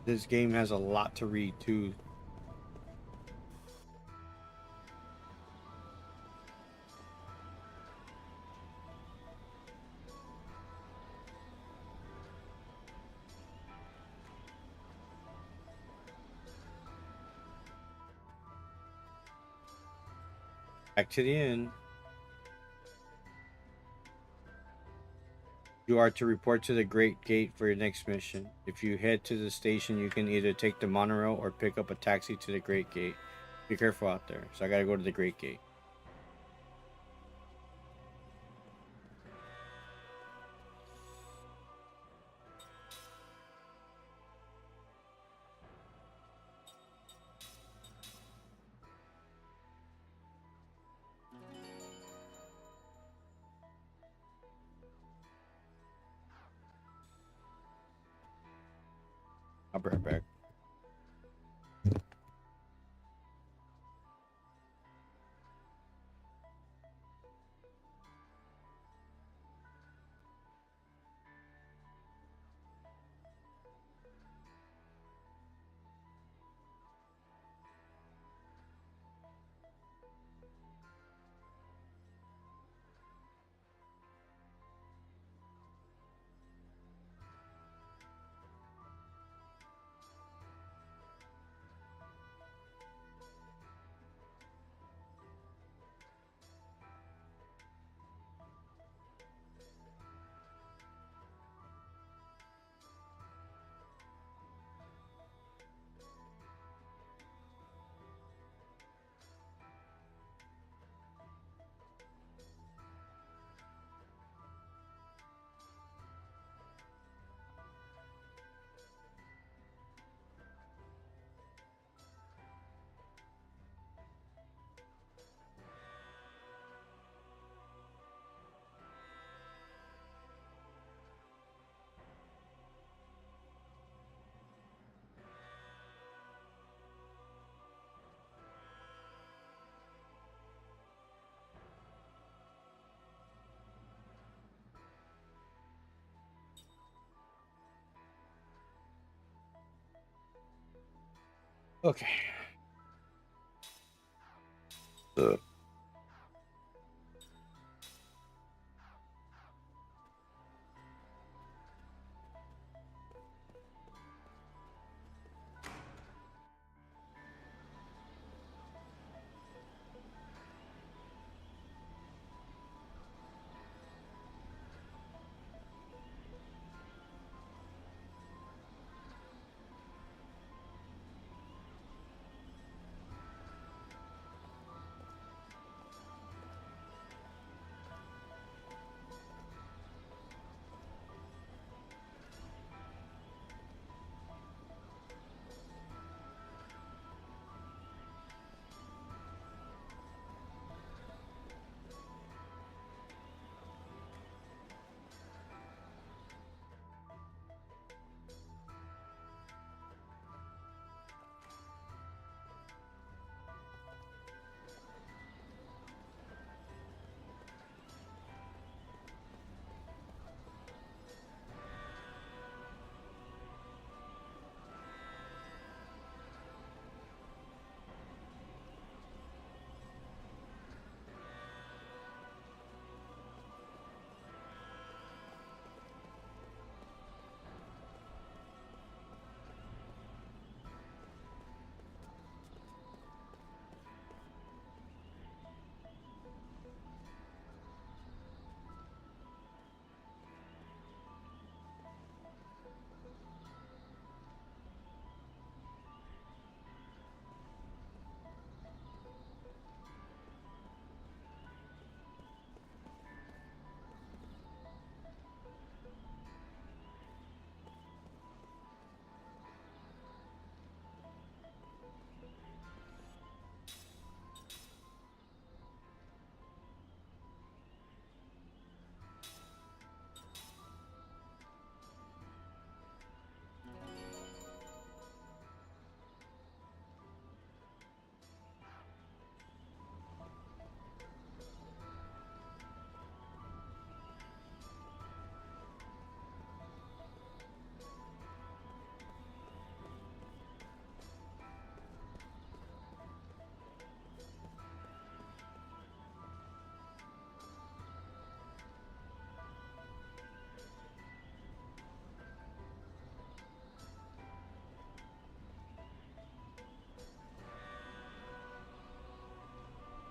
This game has a lot to read too. Back to the end. You are to report to the Great Gate for your next mission. If you head to the station, you can either take the monorail or pick up a taxi to the Great Gate. Be careful out there. So I gotta go to the Great Gate. I'll be right back. Okay.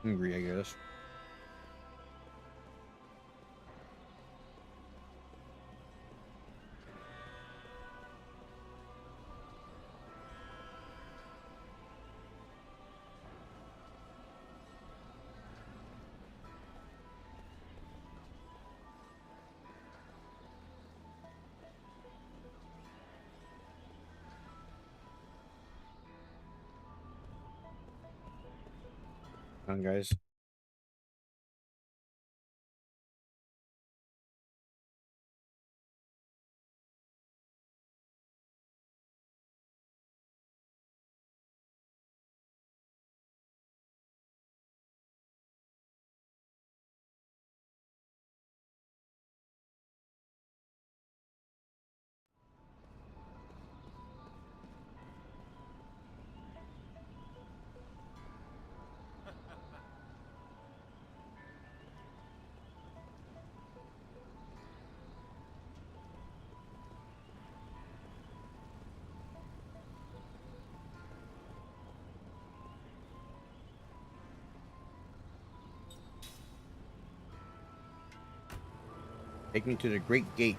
Hungry, I guess. Come on, guys. Take me to the Great Gate.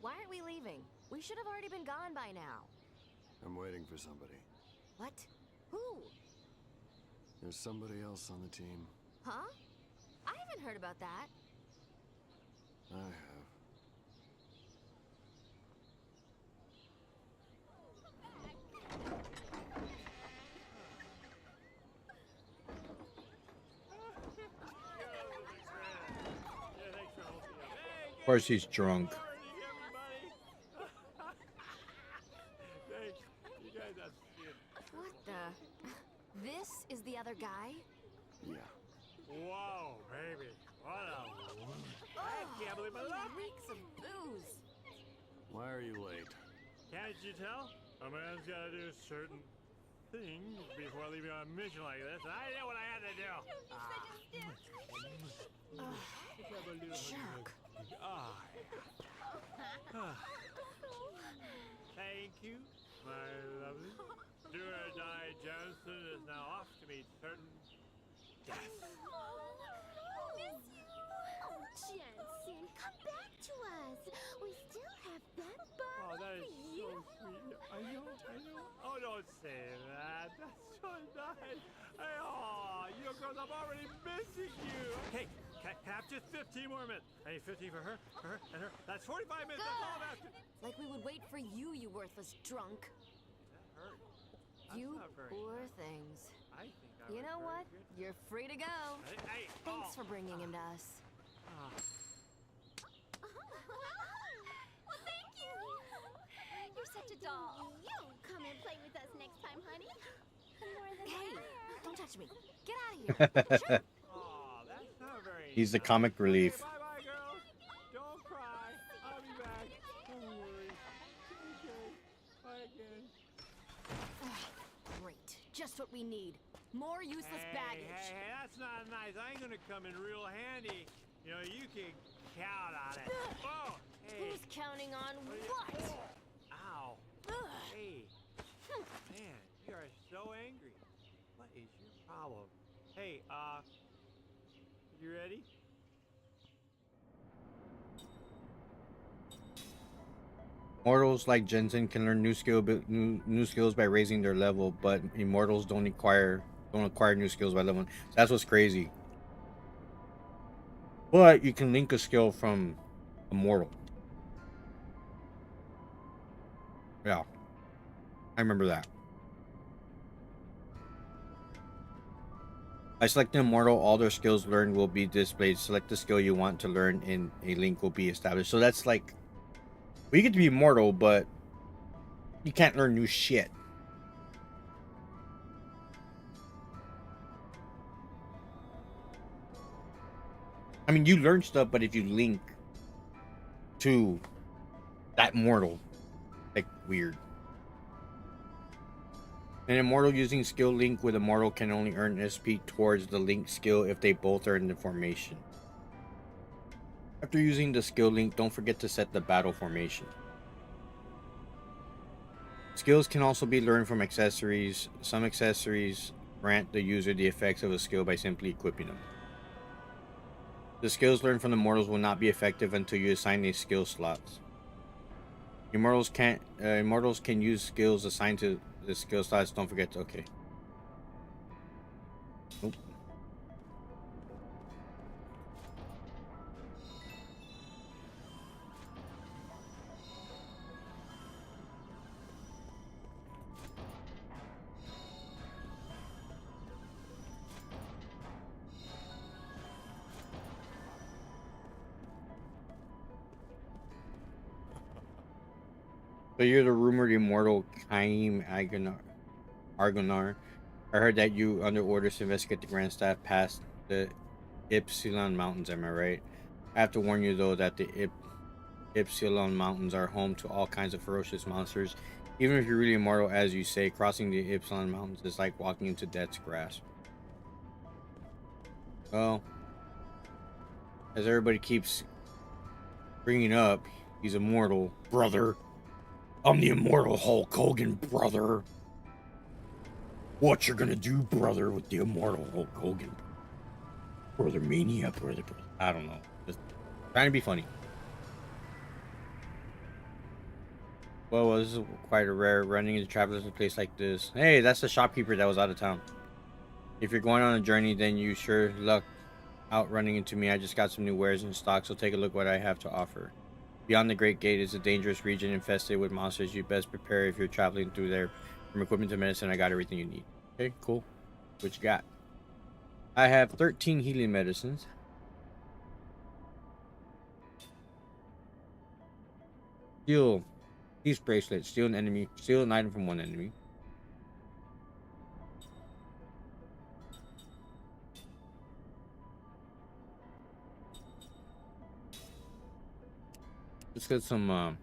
Why aren't we leaving? We should have already been gone by now. I'm waiting for somebody. What? Who? There's somebody else on the team. Huh? I haven't heard about that. I have. Of course, he's drunk. What the? This is the other guy? Yeah. Whoa, baby. What a... I can't believe my luck. Reeks of booze. Why are you late? Can't you tell? A man's got to do certain things before leaving on a mission like this, and I know what I had to do. Jerk. Thank you, my lovely. Do or die Johnson is now off to meet certain death. Miss you. Oh, Jensen, come back to us. We still have that bar Oh, that is for so you. sweet. I know. Oh, don't say that. That's so nice. Oh, you girls, I'm already missing you. Okay, can I have just 15 more minutes? I need 15 for her, and her. That's 45 minutes. That's all I'm asking. Like we would wait for you, you worthless drunk. That hurt. That's You not very poor nice. things. I think I You was know very what? good. You're free to go. Thanks for bringing him to us. Well, thank you. You're such a doll. You come and play with us next time, honey. More than Hey, that. don't touch me. Get out of here. Oh, that's not very He's the nice. comic relief. Okay, bye-bye, girls. Don't cry. I'll be back. Don't worry. Okay. Bye again. Great. Just what we need. More useless baggage. Hey, that's not nice. I ain't gonna come in real handy. You know, you can count on it. Oh, hey. Who's counting on what? Ow. Ugh. Hey. Man, you are so angry. What is your problem? Hey, you ready? Mortals like Jensen can learn new skills by raising their level, but immortals don't acquire new skills by leveling. That's what's crazy. But you can link a skill from a mortal. Yeah, I remember that. By selecting immortal, all their skills learned will be displayed. Select the skill you want to learn, and a link will be established. So that's like, well, you get to be immortal, but you can't learn new shit. I mean, you learn stuff, but if you link to that mortal, like, weird. An immortal using skill link with immortal can only earn SP towards the linked skill if they both are in the formation. After using the skill link, don't forget to set the battle formation. Skills can also be learned from accessories. Some accessories grant the user the effects of a skill by simply equipping them. The skills learned from the mortals will not be effective until you assign these skill slots. Immortals can use skills assigned to the skill slots. Don't forget to okay. Nope. So you're the rumored immortal Kaim Argonar. I heard that you under orders to investigate the Grand Staff past the Epsilon Mountains, am I right? I have to warn you though that the Epsilon Mountains are home to all kinds of ferocious monsters. Even if you're really immortal, as you say, crossing the Epsilon Mountains is like walking into death's grasp. Well, as everybody keeps bringing up, he's immortal, brother. I'm the immortal Hulk Hogan, brother. What you're gonna do, brother, with the immortal Hulk Hogan? Brother Mania, brother. I don't know. Just trying to be funny. Well, this is quite a rare running into travelers in a place like this. Hey, that's the shopkeeper that was out of town. If you're going on a journey, then you sure luck out running into me. I just got some new wares in stock, so take a look what I have to offer. Beyond the Great Gate is a dangerous region infested with monsters. You best prepare if you're traveling through there. From equipment to medicine, I got everything you need. Okay, cool. What you got? I have 13 healing medicines. Steal. Peace bracelet. Steal an enemy. Steal an item from one enemy. Let's get some I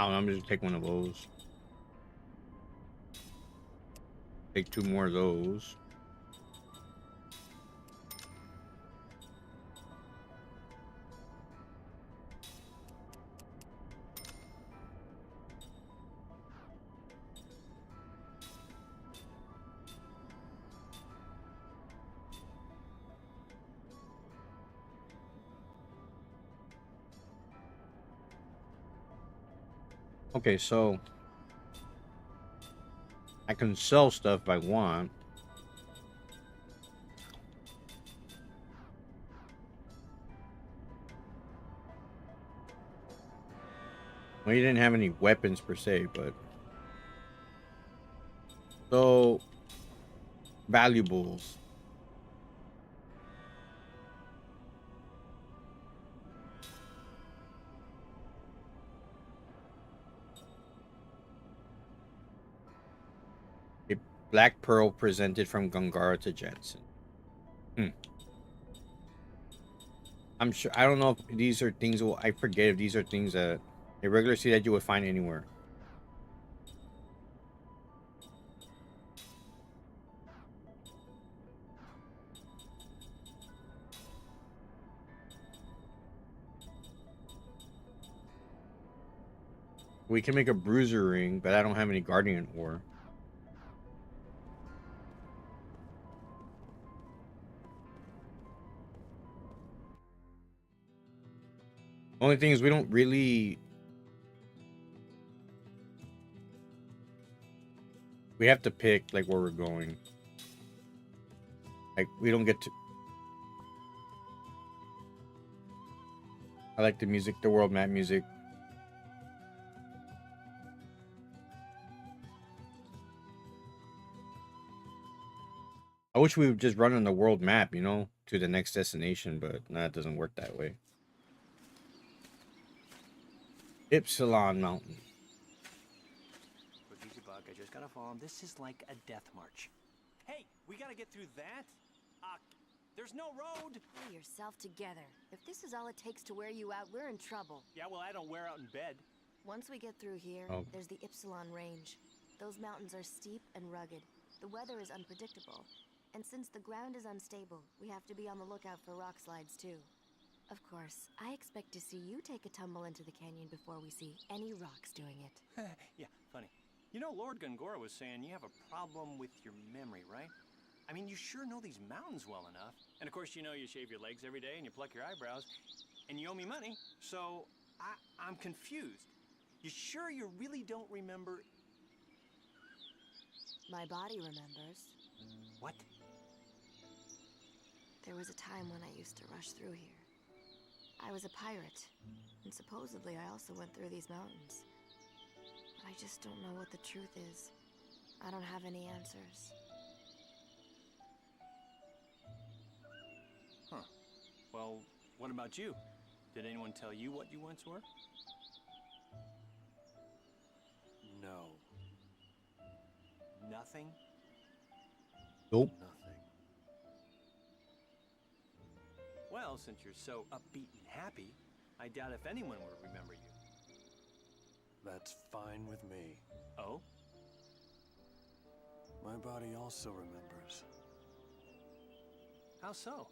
don't know, I'm just gonna take one of those. Take two more of those. Okay, so I can sell stuff if I want. Well, you didn't have any weapons per se, but so valuables. A black pearl presented from Gungara to Jensen. I'm sure. I don't know if these are things. I forget if these are things that a regular sea that you would find anywhere. We can make a bruiser ring, but I don't have any guardian ore. Only thing is we don't really. We have to pick like where we're going. Like we don't get to. I like the music, the world map music. I wish we would just run on the world map, you know, to the next destination, but nah, it doesn't work that way. Epsilon Mountain. Quick, easy, bug. I just gotta follow him. This is like a death march. Hey, we gotta get through that? There's no road. Pull yourself together. If this is all it takes to wear you out, we're in trouble. Yeah, well, I don't wear out in bed. Once we get through here, Oh. there's the Ypsilon Range. Those mountains are steep and rugged. The weather is unpredictable. And since the ground is unstable, we have to be on the lookout for rock slides too. Of course, I expect to see you take a tumble into the canyon before we see any rocks doing it. Yeah, funny. You know, Lord Gungora was saying you have a problem with your memory, right? I mean, you sure know these mountains well enough. And of course, you know you shave your legs every day and you pluck your eyebrows. And you owe me money, so I'm confused. You sure you really don't remember? My body remembers. What? There was a time when I used to rush through here. I was a pirate, and supposedly I also went through these mountains. But I just don't know what the truth is. I don't have any answers. Huh. Well, what about you? Did anyone tell you what you once were? No, Nothing? Nope. nothing. Well, since you're so upbeat and happy, I doubt if anyone would remember you. That's fine with me. Oh? My body also remembers. How so?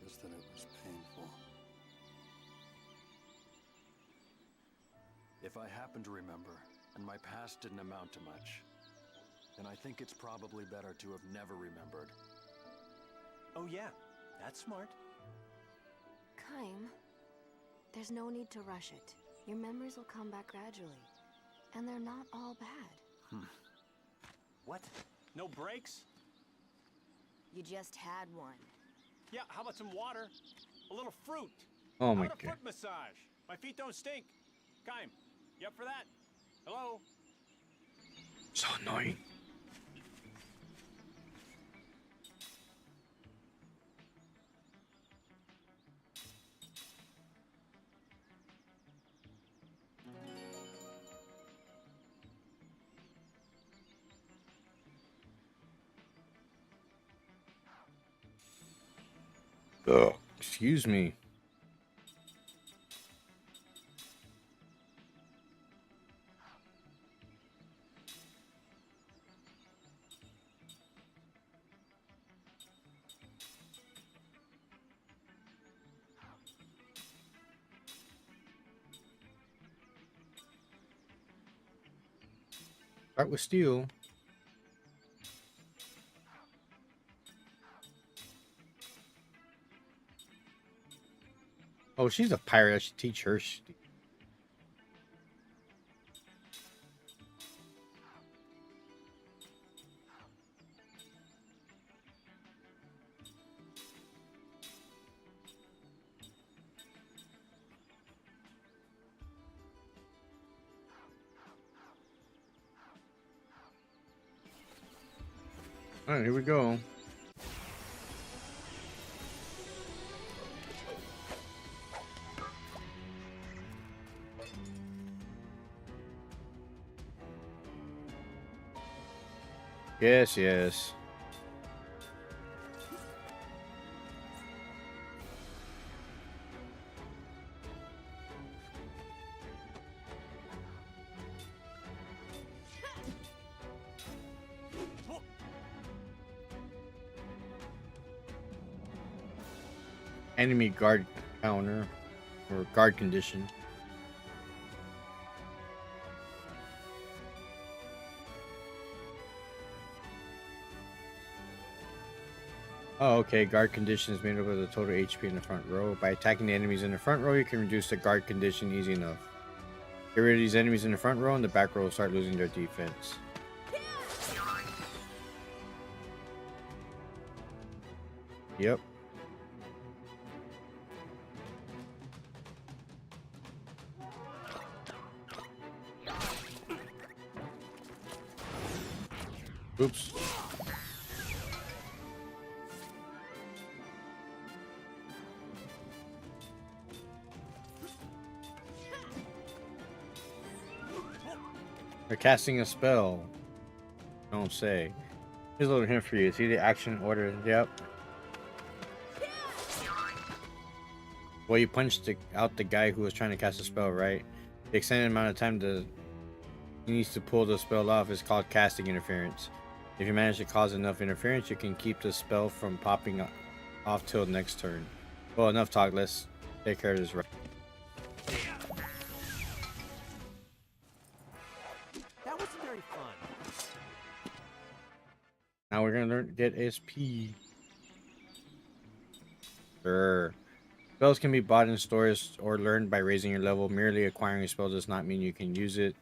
Just that it was painful. If I happen to remember, and my past didn't amount to much, then I think it's probably better to have never remembered. Oh yeah, that's smart. Kaim, there's no need to rush it. Your memories will come back gradually. And they're not all bad. What? No breaks? You just had one. Yeah, how about some water? A little fruit? Oh How my about a god. foot massage? My feet don't stink. Kaim, you up for that? Hello? So annoying. Excuse me. Start with steel. Oh, she's a pirate. I should teach her. All right, here we go. Yes, yes. Enemy guard counter or guard condition. Oh, okay. Guard condition is made up of the total HP in the front row. By attacking the enemies in the front row, you can reduce the guard condition easy enough. Get rid of these enemies in the front row, and the back row will start losing their defense. Yep. Oops. They're casting a spell. Don't say. Here's a little hint for you. See the action order? Yep. Well, you punched out the guy who was trying to cast a spell, right? The extended amount of time he needs to pull the spell off is called casting interference. If you manage to cause enough interference, you can keep the spell from popping off till next turn. Well, enough talk. Let's take care of this right. That wasn't very fun. Now we're gonna get SP. Sure. Spells can be bought in stores or learned by raising your level. Merely acquiring a spell does not mean you can use it.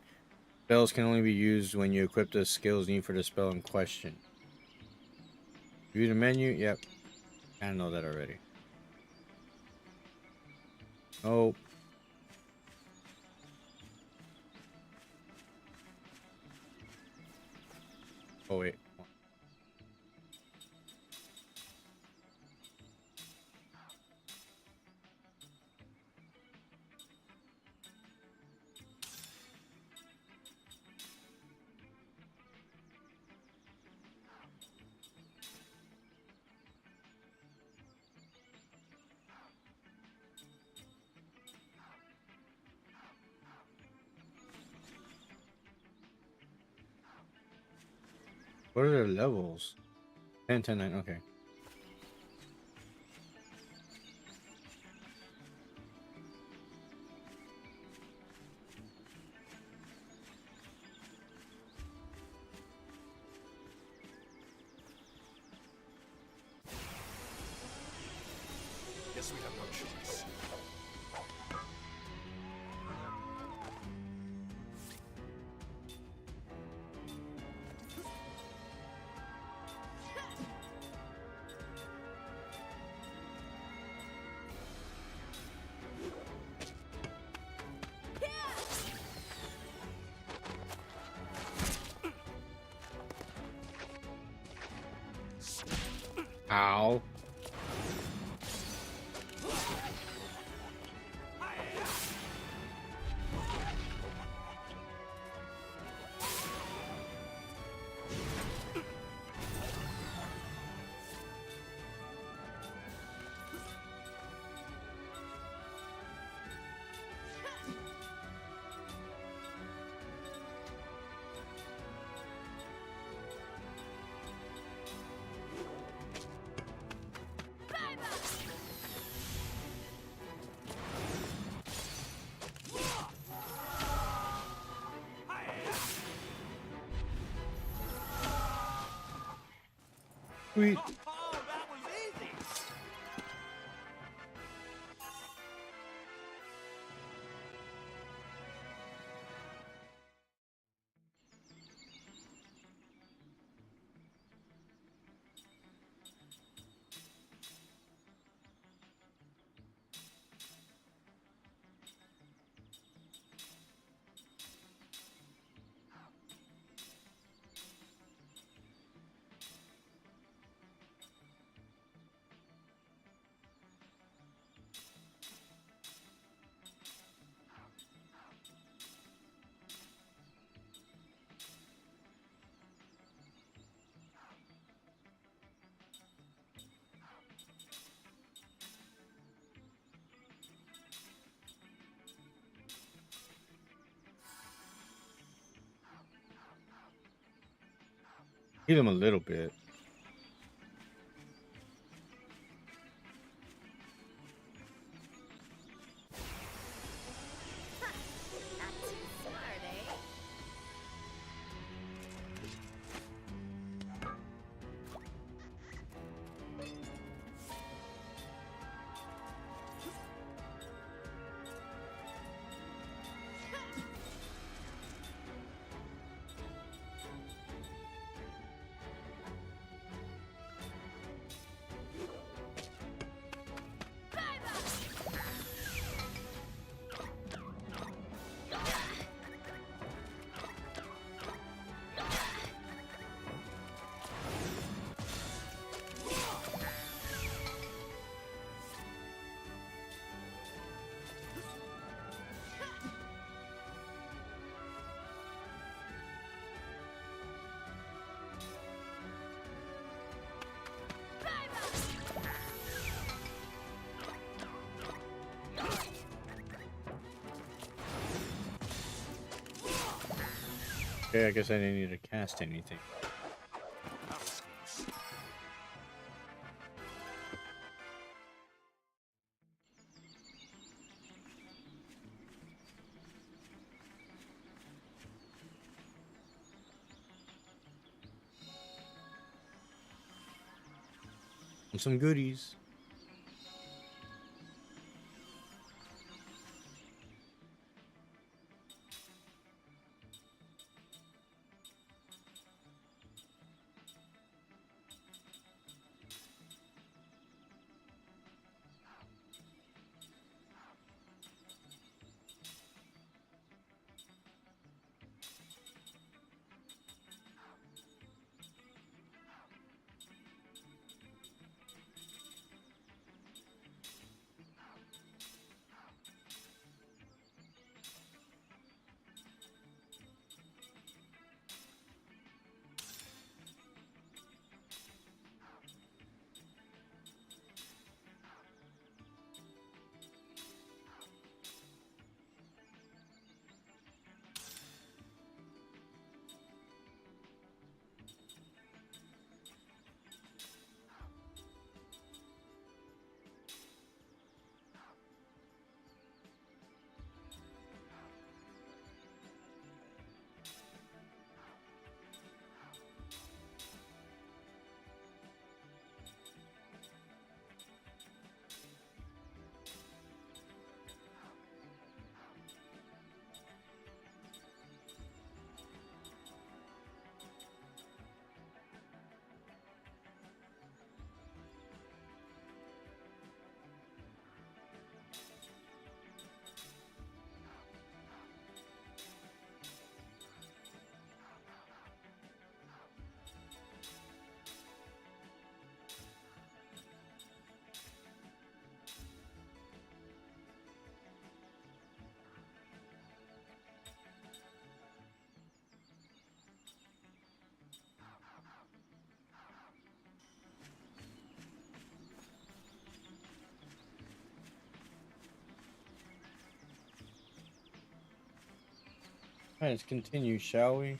Spells can only be used when you equip the skills needed for the spell in question. View the menu. Yep. I know that already. Oh. Oh wait. What are their levels? 10, 10, 9. Okay. Guess we have no choice. Ow. Sweet. Oh, that was easy! Heal him a little bit. Not too smart, eh? Okay, I guess I didn't need to cast anything. That was close. And some goodies. Alright, let's continue, shall we?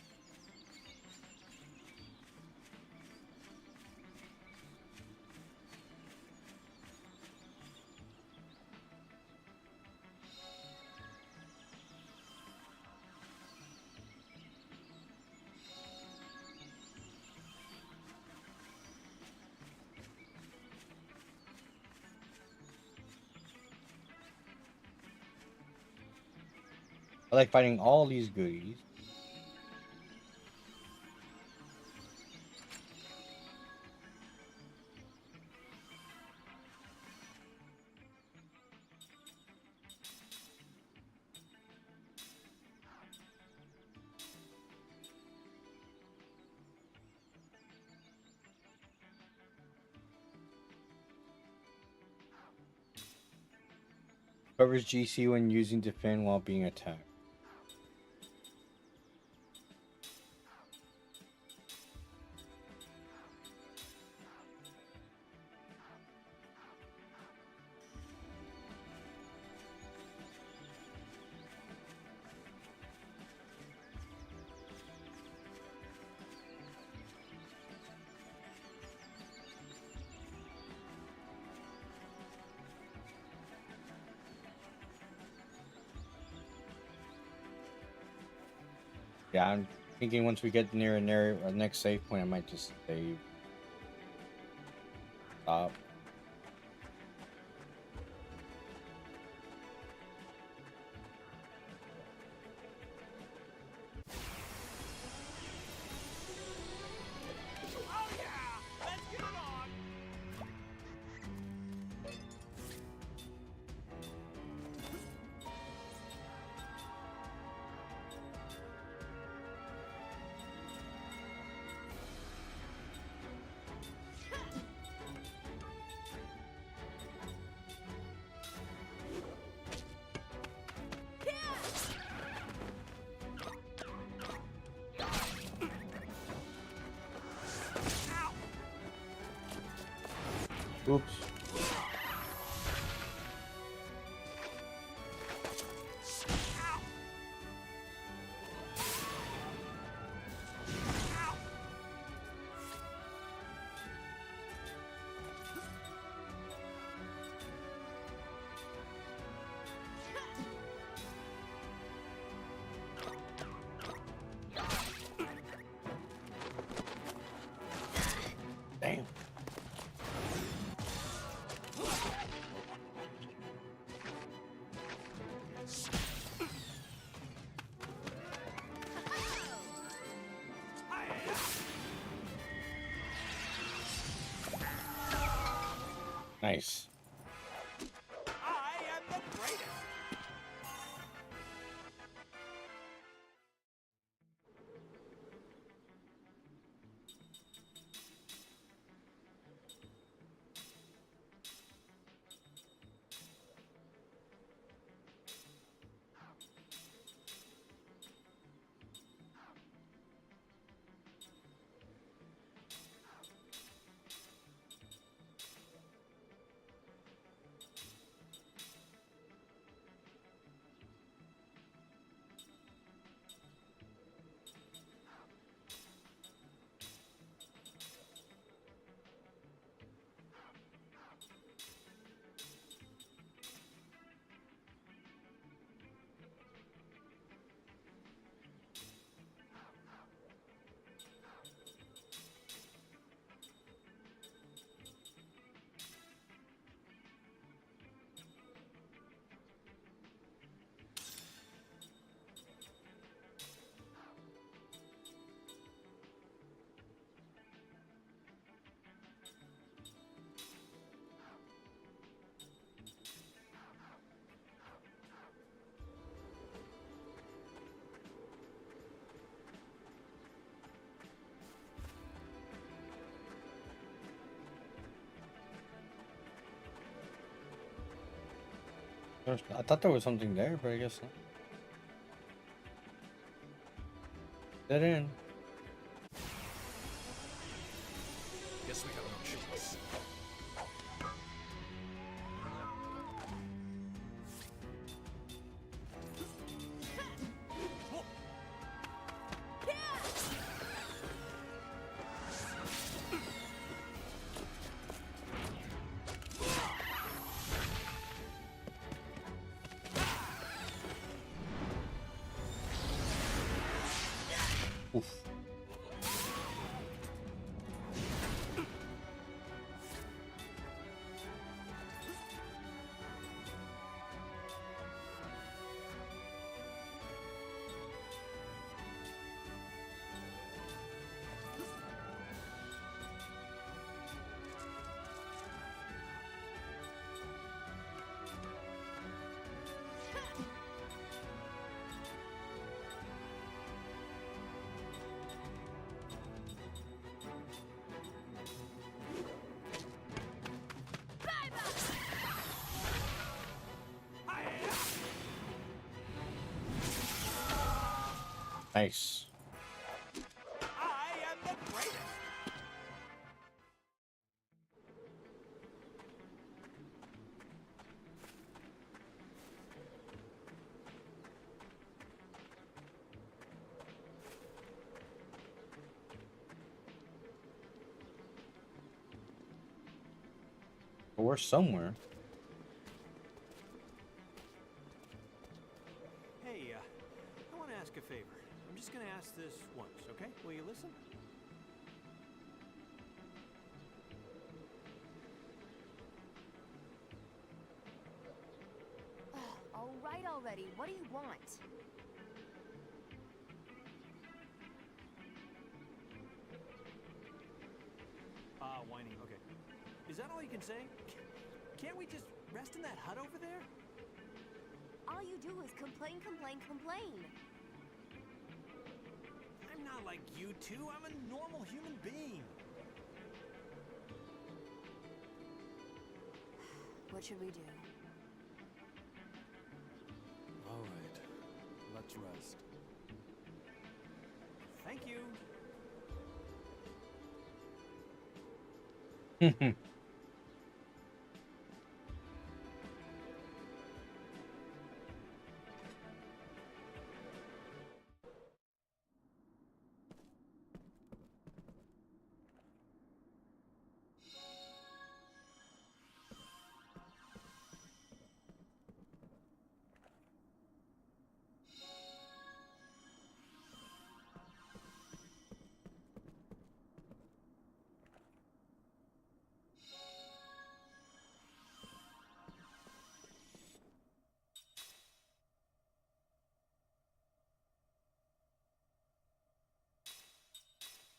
I like finding all these goodies. Covers GC when using defend while being attacked. Yeah, I'm thinking once we get near our next save point, I might just save. Stop. Oh yeah! Let's get it on! Oops. Damn. Nice. I am the greatest. I thought there was something there, but I guess not. Dead end. Guess we have no choice. Oof. Nice. I am the greatest. But we're somewhere. Hey, I want to ask a favor. I'm just gonna ask this once, okay? Will you listen? All right already. What do you want? Whining. Okay. Is that all you can say? Can't we just rest in that hut over there? All you do is complain, complain, complain. I'm not like you two. I'm a normal human being. What should we do? All right, let's rest. Thank you.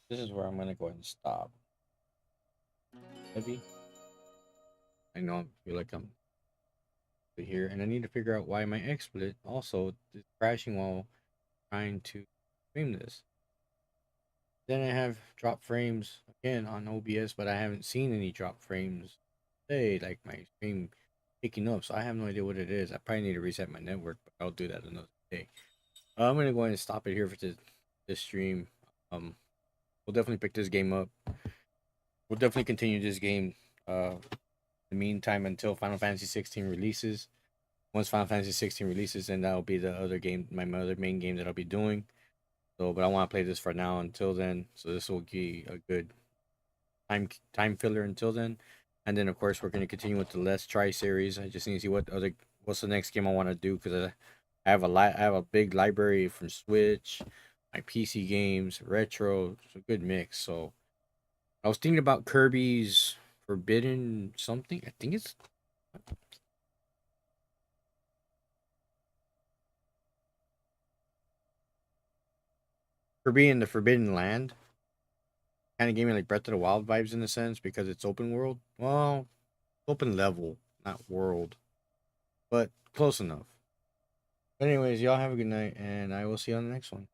this is where I'm gonna go ahead and stop. Heavy. I know I feel like I'm here, and I need to figure out why my XSplit also is crashing while trying to stream this. Then I have drop frames again on OBS, but I haven't seen any drop frames today, like my stream picking up. So I have no idea what it is. I probably need to reset my network, but I'll do that another day. I'm gonna go ahead and stop it here for this stream. Um, we'll definitely pick this game up. We'll definitely continue this game. In the meantime, until Final Fantasy 16 releases. Once Final Fantasy 16 releases, then that'll be the other game, my other main game that I'll be doing. So, but I want to play this for now until then. So this will be a good time filler until then. And then of course we're gonna continue with the Let's Try series. I just need to see what's the next game I want to do because I have I have a big library from Switch, my PC games, retro. It's a good mix. So I was thinking about Kirby's Forbidden something. I think it's Kirby in the Forbidden Land. Kind of gave me like Breath of the Wild vibes in a sense because it's open world. Well, open level, not world, but close enough. But anyways, y'all have a good night, and I will see you on the next one.